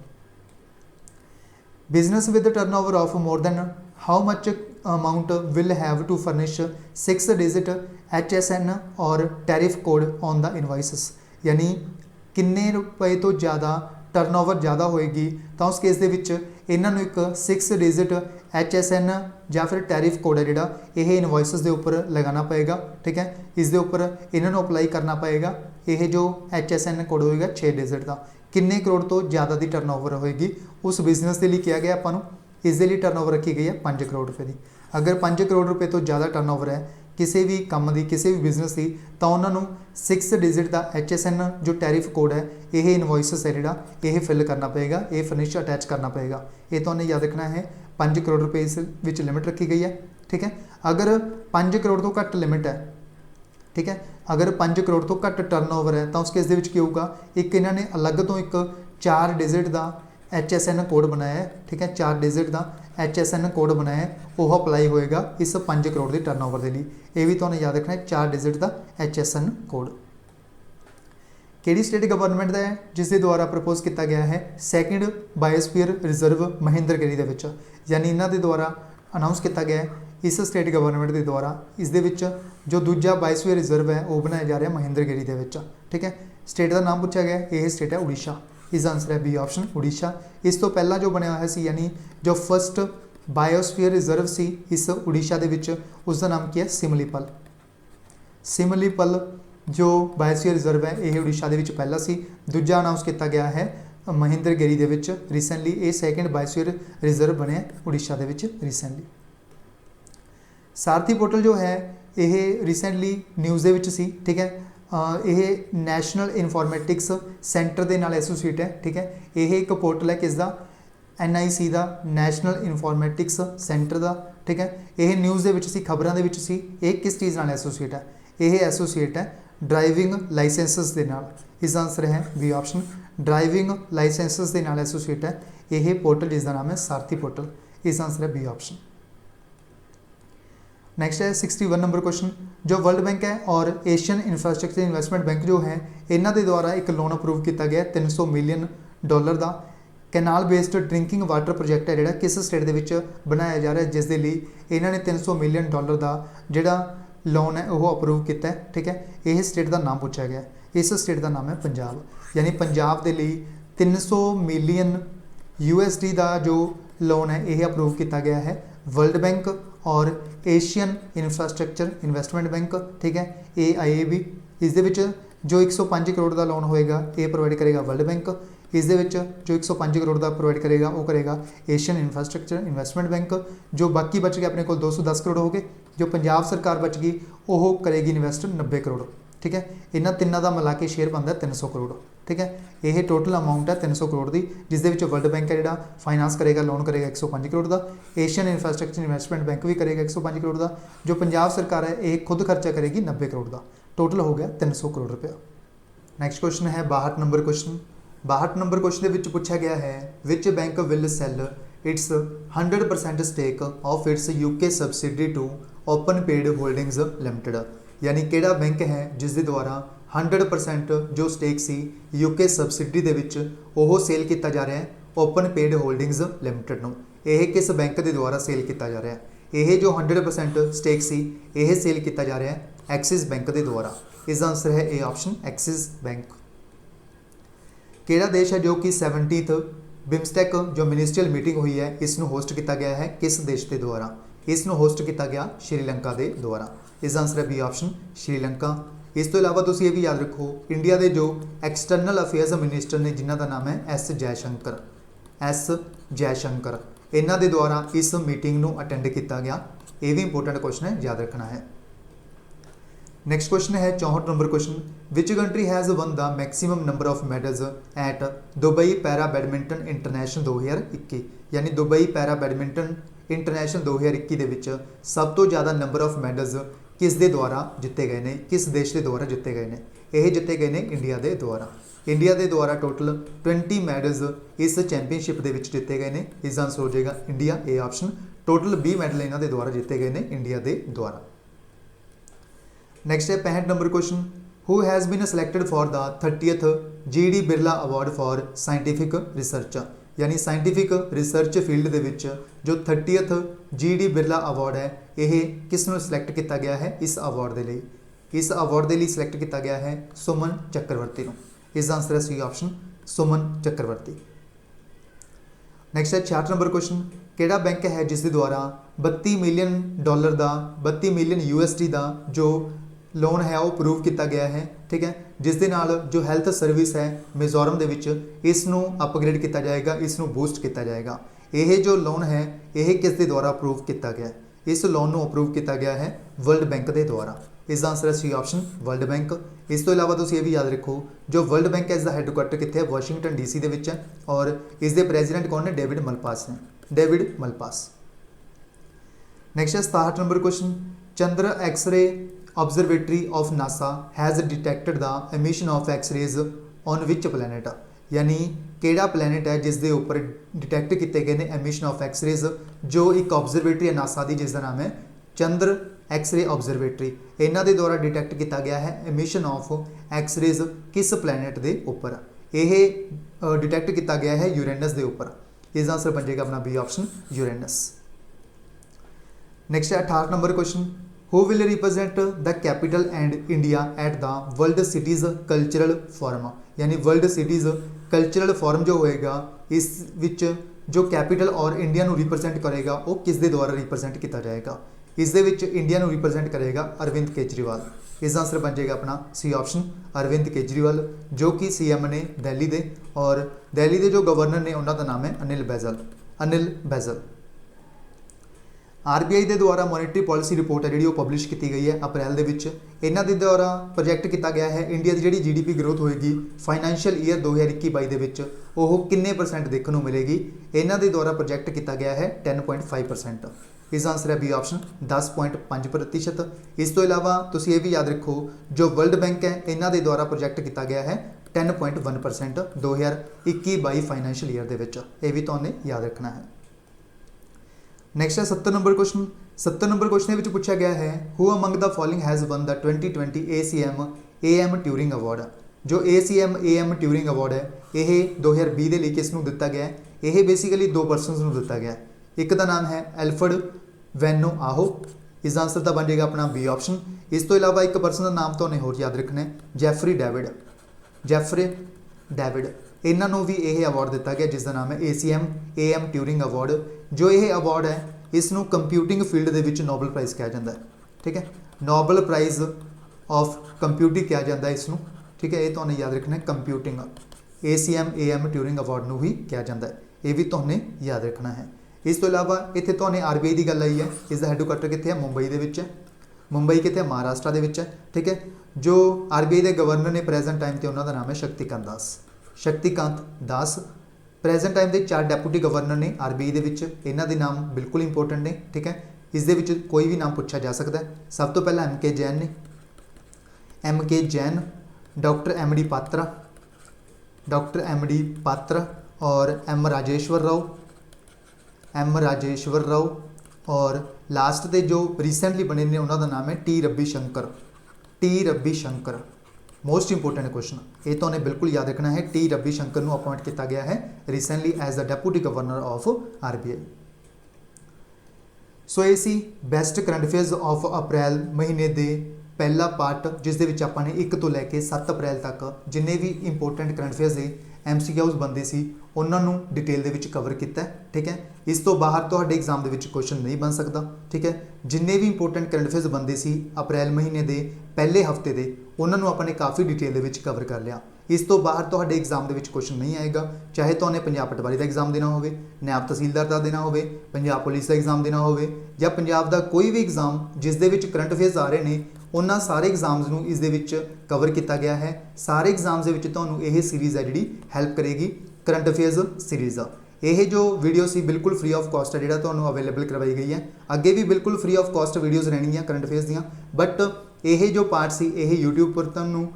Business with turnover of more than how much amount will have to furnish 6 digit HSN or tariff code on the invoices, यानी किन्ने रुपए तो ज़्यादा टर्नओवर ज़्यादा होएगी तो उस केस के इन्हों एक 6 डिजिट HSN या फिर टैरिफ कोड है जोड़ा यह इनवॉइसिस के उपर लगाना पएगा। ठीक है, इस उपर इन्हों अपलाई करना पएगा। यह जो HSN कोड होएगा 6 डिजिट का, किन्ने करोड़ तो ज़्यादा की टर्नओवर होएगी उस बिजनेस के लिए किया गया आपां नूं। इस लिए टर्नओवर रखी गई है 5 करोड़ रुपए की। अगर 5 करोड़ रुपए तो ज़्यादा टर्नओवर है किसी भी काम की, किसी भी बिजनेस की, तो उन्होंने 6 डिजिट का HSN जो टैरिफ कोड है यह इनवॉइसिस है जोड़ा यह फिल करना पएगा, ये फर्निश अटैच करना पएगा। ये तो उन्हें याद रखना है 5 करोड़ रुपए इस विच लिमिट रखी गई है। ठीक है, अगर 5 करोड़ तो घट लिमिट है, ठीक है, अगर 5 करोड़ तो घट टर्नओवर है तो उस केस के होगा एक इन्होंने अलग तो एक 4 डिजिट का HSN कोड बनाया है। ठीक है, 4 डिजिट का HSN कोड बनाया है, वह अपलाई होएगा इस 5 करोड़ की टर्नओवर के लिए। यह भी तुहानूं याद रखना है 4 डिजिट का HSN कोड। किहड़ी स्टेट गवर्नमेंट का है जिसके द्वारा प्रपोज किया गया है 2nd बायोस्फीयर रिजर्व महेंद्रगिरी के विच, यानी इन्हों के द्वारा अनाउंस किया गया है इस स्टेट गवर्नमेंट के द्वारा। इस दे विच जो दूजा बायोस्फीयर रिजर्व है वह बनाया जा रहा है महेंद्रगिरी के विच। ठीक है, स्टेट का नाम पूछा गया, यह स्टेट है उड़ीसा। इसका आंसर है बी ऑप्शन उड़ीसा। इस तो पहला जो बनया हुआ सी, यानी जो फर्स्ट बायोस्फीयर रिजर्व सी इस उड़ीसा के विच, उसका नाम की है सिमलीपल। सिमलीपल जो बायोस्फीयर रिजर्व है यह उड़ीसा के विच पहला सी। दूजा अनाउंस किया गया है महेंद्रगिरी के विच रिसेंटली। ये 2nd बायोस्फीयर रिजर्व बने उड़ीसा के विच रिसेंटली। सारथी पोर्टल जो है यह रिसेंटली न्यूज़ के विच सी। ठीक है, यह नैशनल इनफॉर्मेटिक्स सेंटर के नाल एसोसीएट है। ठीक है, यह एक पोर्टल है किसका, NIC का, नैशनल इनफॉर्मेटिक्स सेंटर का। ठीक है, यह न्यूज़ के विच सी, खबरों के विच सी। ये किस चीज़ नाल एसोसीएट है, यह एसोसीएट है ड्राइविंग लाइसेंसिस के नाल। इसका आंसर है बी ऑप्शन ड्राइविंग लाइसेंसिस के नाल एसोसीएट है यह पोर्टल जिसका नाम है सारथी पोर्टल। इसका आंसर है बी ऑप्शन। नेक्स्ट है 61 नंबर क्वेश्चन। जो वर्ल्ड बैंक है और एशियन इंफ्रास्ट्रक्चर इन्वेस्टमेंट बैंक जो है इन्हों के द्वारा एक लोन अप्रूव किया गया $300 मिलियन का canal based drinking water project है जोड़ा किस स्टेट के विच बनाया जा रहा है, जिस दे लिए इन्होंने $300 मिलियन का जोड़ा लोन है वह अप्रूव किया है। ठीक है, यह स्टेट का नाम पूछा गया, इस स्टेट का नाम है पंजाब। यानी पंजाब के लिए 300 मिलियन USD का जो लोन है यह अप्रूव किया गया है वर्ल्ड बैंक और एशियन इंफ्रास्ट्रक्चर इन्वेस्टमेंट बैंक। ठीक है, AIIB। इस दे विच जो 105 करोड़ का लोन होएगा ये प्रोवाइड करेगा वर्ल्ड बैंक। इस दे विच जो 105 करोड़ का प्रोवाइड करेगा वो करेगा एशियन इंफ्रास्ट्रक्चर इन्वेस्टमेंट बैंक। जो बाकी बच गए अपने को 210 करोड़ हो गए, जो पंजाब सरकार बच गई वो करेगी इन्वेस्ट 90 करोड़। ठीक है, इन्होंने तिनों का मिला के शेयर बनता है 300 करोड़। ठीक है, यह टोटल अमाउंट है 300 करोड़ की, जिस दे विच वर्ल्ड बैंक है जोड़ा फाइनांस करेगा, लोन करेगा 105 करोड़ का। एशियन इंफ्रास्ट्रक्चर इन्वेस्टमेंट बैंक भी करेगा 105 करोड़ का। जो पंजाब सरकार है ये खुद खर्चा करेगी 90 करोड़ का। टोटल हो गया 300 करोड़ रुपया। नैक्सट क्वेश्चन है 62 नंबर क्वेश्चन। 62 नंबर क्वेश्चन के पूछा गया है which bank will sell its 100% stake of its UK subsidiary to OpenPayd holdings limited, यानी केड़ा बैंक है जिसके द्वारा 100% जो स्टेक सी UK सबसिडरी दे विच ओह सेल किया जा रहा है ओपन पेड होल्डिंग्स लिमिटेड नूं। यह किस बैंक के द्वारा सेल किया जा रहा है, यह जो 100% स्टेक सी यह सेल किया जा रहा है एक्सिस बैंक के द्वारा। इसका आंसर है ए ऑप्शन एक्सिस बैंक। केड़ा देश है जो कि 70th बिम्सटेक जो मिनिस्ट्रियल मीटिंग हुई है इसनों होस्ट किया गया है किस देश के द्वारा, इसनों होस्ट किया गया श्रीलंका के द्वारा। इसका आंसर है बी ऑप्शन श्रीलंका। इस तो इलावा तुसीं ये भी याद रखो इंडिया के जो एक्सटर्नल अफेयर्स मिनिस्टर ने जिन्हों का नाम है S जयशंकर, इन्हों के द्वारा इस मीटिंग को अटेंड किया गया। ये भी इंपोर्टेंट क्वेश्चन है, याद रखना है। नैक्सट क्वेश्चन है 64 number question. Which country has won the maximum number of medals at Dubai para badminton international 2021, यानी दुबई पैरा बैडमिंटन इंटरनेशनल 2021 के विच सब तो ज़्यादा नंबर ऑफ मेडल्स किस दे द्वारा जिते गए हैं, किस देश के द्वारा जिते गए हैं। यह जिते गए हैं इंडिया के द्वारा। इंडिया के द्वारा टोटल 20 मैडल्स इस चैंपीयनशिप के विच जिते गए हैं। इसका आंसर हो जाएगा India, A option. Total 20 medal इन्हों के द्वारा जिते गए हैं इंडिया के द्वारा। नैक्सट है 65 number question. Who has been selected for the 30th GD Birla award for scientific research, यानी साइंटिफिक रिसर्च फील्ड दे विच जो 30th GD बिरला अवार्ड है यह किसनों सिलेक्ट किया गया है इस अवार्ड के लिए, इस अवार्ड के लिए सिलेक्ट किया गया है सुमन चक्रवर्ती को। इसका आंसर है सी ऑप्शन सुमन चक्रवर्ती। नैक्सट है 66 नंबर क्वेश्चन, केड़ा बैंक है जिस द्वारा $32 मिलियन का 32 मिलियन USD का जो लोन है वो अप्रूव किया गया है, ठीक है, जिस दे नाल जो हैल्थ सर्विस है मिजोरम दे विच इसनूं अपग्रेड किया जाएगा, इसनूं बूस्ट किया जाएगा। यह जो लोन है यह किस दे द्वारा अप्रूव किया गया है, इस लोन को अप्रूव किया गया है वर्ल्ड बैंक के द्वारा। इसका आंसर है सी ऑप्शन वर्ल्ड बैंक। इस तो इलावा तुसीं ये भी याद रखो जो वर्ल्ड बैंक है इसका हैडक्वार्टर कित्थे है वाशिंगटन DC दे विच है और इसके प्रेजिडेंट कौन है डेविड मलपास ने, डेविड मलपास। नैक्सट है 67 number question, Chandra X ray observatory of NASA has detected the emission of X rays on which planet, यानी केड़ा प्लैनेट है जिसके उपर डिटेक्ट किए गए हैं एमिशन ऑफ एक्सरेज, जो एक ऑब्जरवेटरी है नासा की जिसका नाम है चंद्र एक्सरे ऑब्जरवेटरी, इन्हों के द्वारा डिटेक्ट किया गया है एमिशन ऑफ एक्सरेज किस प्लैनेट के उपर, यह डिटेक्ट किया गया है यूरेनस के उपर। इसका आंसर बन जाएगा अपना बी ऑप्शन यूरेनस। नैक्सट है 68 number question, who will represent the capital and India at the world cities cultural forum, यानी वर्ल्ड सिटीज़ कल्चरल फोरम जो होएगा इस विच जो कैपिटल और इंडिया को रिप्रजेंट करेगा वो किस दे द्वारा रिप्रजेंट किया जाएगा, इस दे विच इंडिया को रिप्रजेंट करेगा अरविंद केजरीवाल। इसका आंसर बन जाएगा अपना सी ऑप्शन अरविंद केजरीवाल, जो कि CM ने दिल्ली दे, और दिल्ली के जो गवर्नर ने उन्होंने नाम है अनिल बैजल, अनिल बैजल। RBI के द्वारा मॉनेटरी पॉलिसी रिपोर्ट है जी पब्लिश की गई है अप्रैल के, इन्हों के द्वारा प्रोजैक्ट किया गया है इंडिया की जी GDP ग्रोथ होएगी फाइनैंशियल ईयर 2021-22 वो किन्ने परसेंट देखने को मिलेगी, इन्हों के द्वारा प्रोजैक्ट किया गया है 10.5%। इसका आंसर है बी ऑप्शन 10.5%। इस तो इलावा तुसीं ये भी याद रखो जो वर्ल्ड बैंक है इन्हों के द्वारा प्रोजैक्ट किया गया है 10.1% 2021-22 फाइनैंशियल ईयर के, यह भी तुहानूं याद रखना है। नैक्सट है 70 नंबर क्वेश्चन, 70 नंबर क्वेश्चन के पूछा गया है who among the following has won the 2020 ACM AM Turing award, जो ACM AM ट्यूरिंग अवार्ड है यह 2020 के लिए किसनूं दिता गया है, यह बेसिकली 2 परसनस नूं दिता गया है, एक का नाम है एल्फ्रेड वैनो आहो, इसका आंसर तो बन जाएगा अपना बी ऑप्शन। इस तो इलावा एक परसन का नाम तो उन्हें होर याद रखना है जैफरी डेविड, जैफरे डेविड, इन्हों भी यह अवार्ड दिता गया जिसका नाम है ACM AM ट्यूरिंग अवार्ड। जो यह अवार्ड है इसनों कंप्यूटिंग फील्ड के विच नोबल प्राइज़ कहा जाता है, ठीक है, नोबल प्राइज़ ऑफ कंप्यूटिंग कहा जाता है इसनों, ठीक है, ये तो याद रखना है computing ACM AM Turing award में भी कहा जाता है, ये भी तो याद रखना है। इस तो इलावा इत्थे तो RBI की गल आई है, इसका हैडक्वार्टर कित्थे है मुंबई के, मुंबई कित्थे महाराष्ट्र के, ठीक है, जो RBI के गवर्नर ने प्रेजेंट टाइम पर उन्होंने नाम है शक्तिकांत दास, शक्तिकांत दास। प्रेजेंट टाइम के 4 डेपूटी गवर्नर ने RBI के, इन्हों के नाम बिल्कुल इंपोर्टेंट ने, ठीक है, इस कोई भी नाम पूछा जा सकता है। सब तो पहला MK जैन ने, MK Jain, doctor MD Patra, doctor MD Patra और M राजेश्वर राव, M राजेश्वर राव, और लास्ट के जो रिसेंटली बने ने उन्होंने नाम है T Ravishankar, T Ravishankar. Most important question ये तो उन्हें बिल्कुल याद रखना है, T रविशंकर को अपॉइंट किया गया है recently as the deputy governor of RBI। So ये see best current affairs of April महीने के पहला पार्ट, जिस दे विच आपां ने 1 तो लैके 7 अप्रैल तक जिन्ने भी इंपोर्टेंट करंट अफेयर्स के MCQs बनते सी उन्होंने डिटेल दे विच कवर किया, ठीक है। इस तो बाहर तो एग्जाम के क्वेश्चन नहीं बन सकता, ठीक है। जिन्ने भी इंपोर्टेंट करंट अफेयर्स बनते सी अप्रैल महीने के पहले हफ्ते के उन्होंने अपने काफ़ी डिटेल दे विच कवर कर लिया। इस तो बाहर तो एग्जाम के क्वेश्चन नहीं आएगा, चाहे तो उन्हें पंजाब पटवारी का एग्जाम देना हो, नायब तहसीलदार का देना हो, पंजाब पुलिस का एग्जाम देना हो, या पंजाब का कोई भी एग्जाम जिस दे विच करंट अफेयर्स आ रहे हैं उन्होंने सारे एग्जाम्स को इस दे विच कवर किया गया है। सारे एग्जाम्स के तुहानूं यह सीरीज़ है जी हैल्प करेगी, करंट अफेयर्स सीरीज़। यह जो वीडियो सी बिल्कुल फ्री ऑफ कॉस्ट है जो अवेलेबल करवाई गई है, अगे भी बिल्कुल फ्री ऑफ कॉस्ट वीडियोज़ रहनियाँ करंट अफेयर्स दियाँ, बट यह जो पार्ट सी यह यूट्यूब पर तुहानूं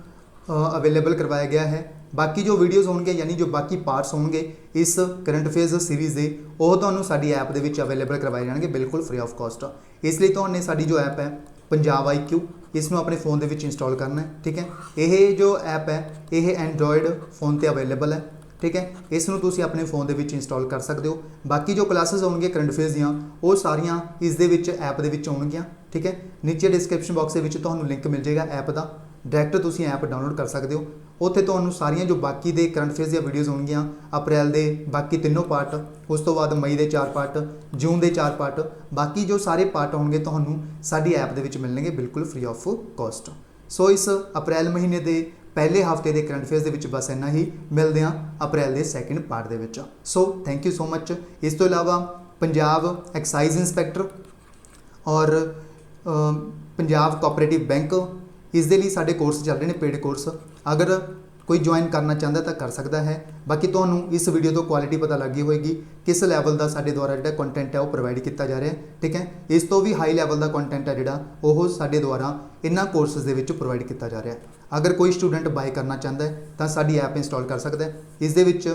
अवेलेबल करवाया गया है। बाकी जो वीडियोज़ होंगे यानी जो बाकी पार्ट्स होंगे इस करंट अफेयर्स सीरीज़ के वो तुहानूं साडी ऐप दे विच अवेलेबल करवाए जाएंगे बिल्कुल फ्री ऑफ कॉस्ट। इसलिए तुहानूं साडी जो ऐप है पंजाब IQ इस नूं अपने फ़ोन दे विच इंस्टॉल करना है। ठीक है, ये जो ऐप है ये एंड्रॉयड फ़ोन ते अवेलेबल है। ठीक है, इस नूं तुसीं अपने फ़ोन दे विच इंस्टॉल कर सकते हो। बाकी जो क्लासेस होणगीਆਂ करंट अफेयर्स दीयां वो सारियां इस दे विच ऐप दे विच आउणगीਆਂ। ठीक है, नीचे डिस्क्रिप्शन बॉक्स दे विच तुहानूं लिंक मिल जाएगा ऐप का, डायरैक्ट तुसीं ऐप डाउनलोड कर सकते हो। उत्थे तुहानूं सारियां जो बाकी दे करंट अफेयर्स दी वीडियोज़ होणगीਆਂ अप्रैल दे बाकी तीनों पार्ट, उस तो बाद मई दे 4 पार्ट, जून दे 4 पार्ट, बाकी जो सारे पार्ट होणगे तुहानूं साडी ऐप दे विच मिलणगे बिल्कुल फ्री ऑफ कॉस्ट। सो इस अप्रैल महीने के पहले हफ्ते के करंट अफेयर्स के बस इन्ना ही, मिलते हैं अप्रैल के सैकेंड पार्ट के। So thank you so much. इस तो इलावा पंजाब एक्साइज इंस्पैक्टर और पंजाब कोऑपरेटिव बैंक, इस दे लई साडे कोर्स चल रहे हैं, पेड कोर्स। अगर कोई ज्वाइन करना चाहता तो कर सकता है। बाकी तुहानूं इस वीडियो तो क्वालिटी पता लग गई होएगी किस लैवल का साडे द्वारा जिहड़ा कंटेंट है वो प्रोवाइड किया जा रहा है। ठीक है, इस तो भी हाई लैवल का कंटेंट है जिहड़ा वो साडे द्वारा इन्हां कोर्सेस दे विच प्रोवाइड किया जा रहा है। अगर कोई स्टूडेंट बाय करना चाहता है तो साडी ऐप इंस्टॉल कर सकता है। इस दे विच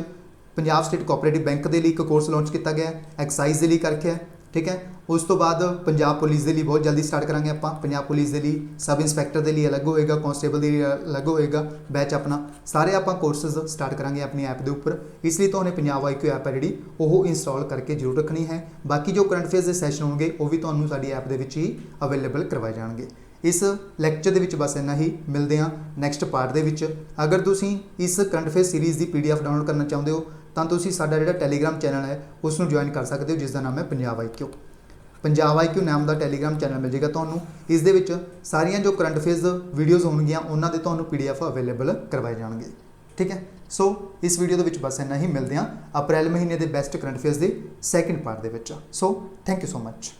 पंजाब स्टेट कोऑपरेटिव बैंक के लिए एक कोर्स लॉन्च किया गया है, एक्साइज के लिए करके है। ठीक है, उस तो बाद पंजाब पुलिस के लिए बहुत जल्दी स्टार्ट करांगे आपां। पंजाब पुलिस के लिए सब इंस्पैक्टर के लिए अलग होएगा, कॉन्स्टेबल के लिए अलग होएगा बैच अपना, सारे आपां कोर्सेज स्टार्ट करांगे अपनी ऐप के उपर। इसलिए तुहानूं पंजाब IQ ऐप है जी वो इंस्टॉल करके जरूर रखनी है। बाकी जो करंट अफेयर्स के सैशन होंगे वो भी तुहानूं साडी ऐप दे विच ही अवेलेबल करवाए जाएंगे। इस लैक्चर दे विच बस इन्ना ही, मिलते हैं नैक्सट पार्ट दे विच। अगर तुसीं इस करंट अफेयर सीरीज़ की PDF डाउनलोड करना चाहते हो तो तुसीं साडा जिहड़ा टैलीग्राम चैनल है उसनूं ज्वाइन कर सकते हो, जिसका नाम है पंजाब IQ। पंजाब IQ नाम का टैलीग्राम चैनल मिल जाएगा तुहानूं। इस दे विच सारियां जो करंट अफेयर्स वीडियोज़ होणगीਆਂ उन्हां दे तुहानूं PDF अवेलेबल करवाए जाएंगे। ठीक है, सो इस वीडियो दे विच बस इन्ना ही, मिलते हैं अप्रैल महीने के बेस्ट करंट अफेयर्स के second part they which. So thank you so much.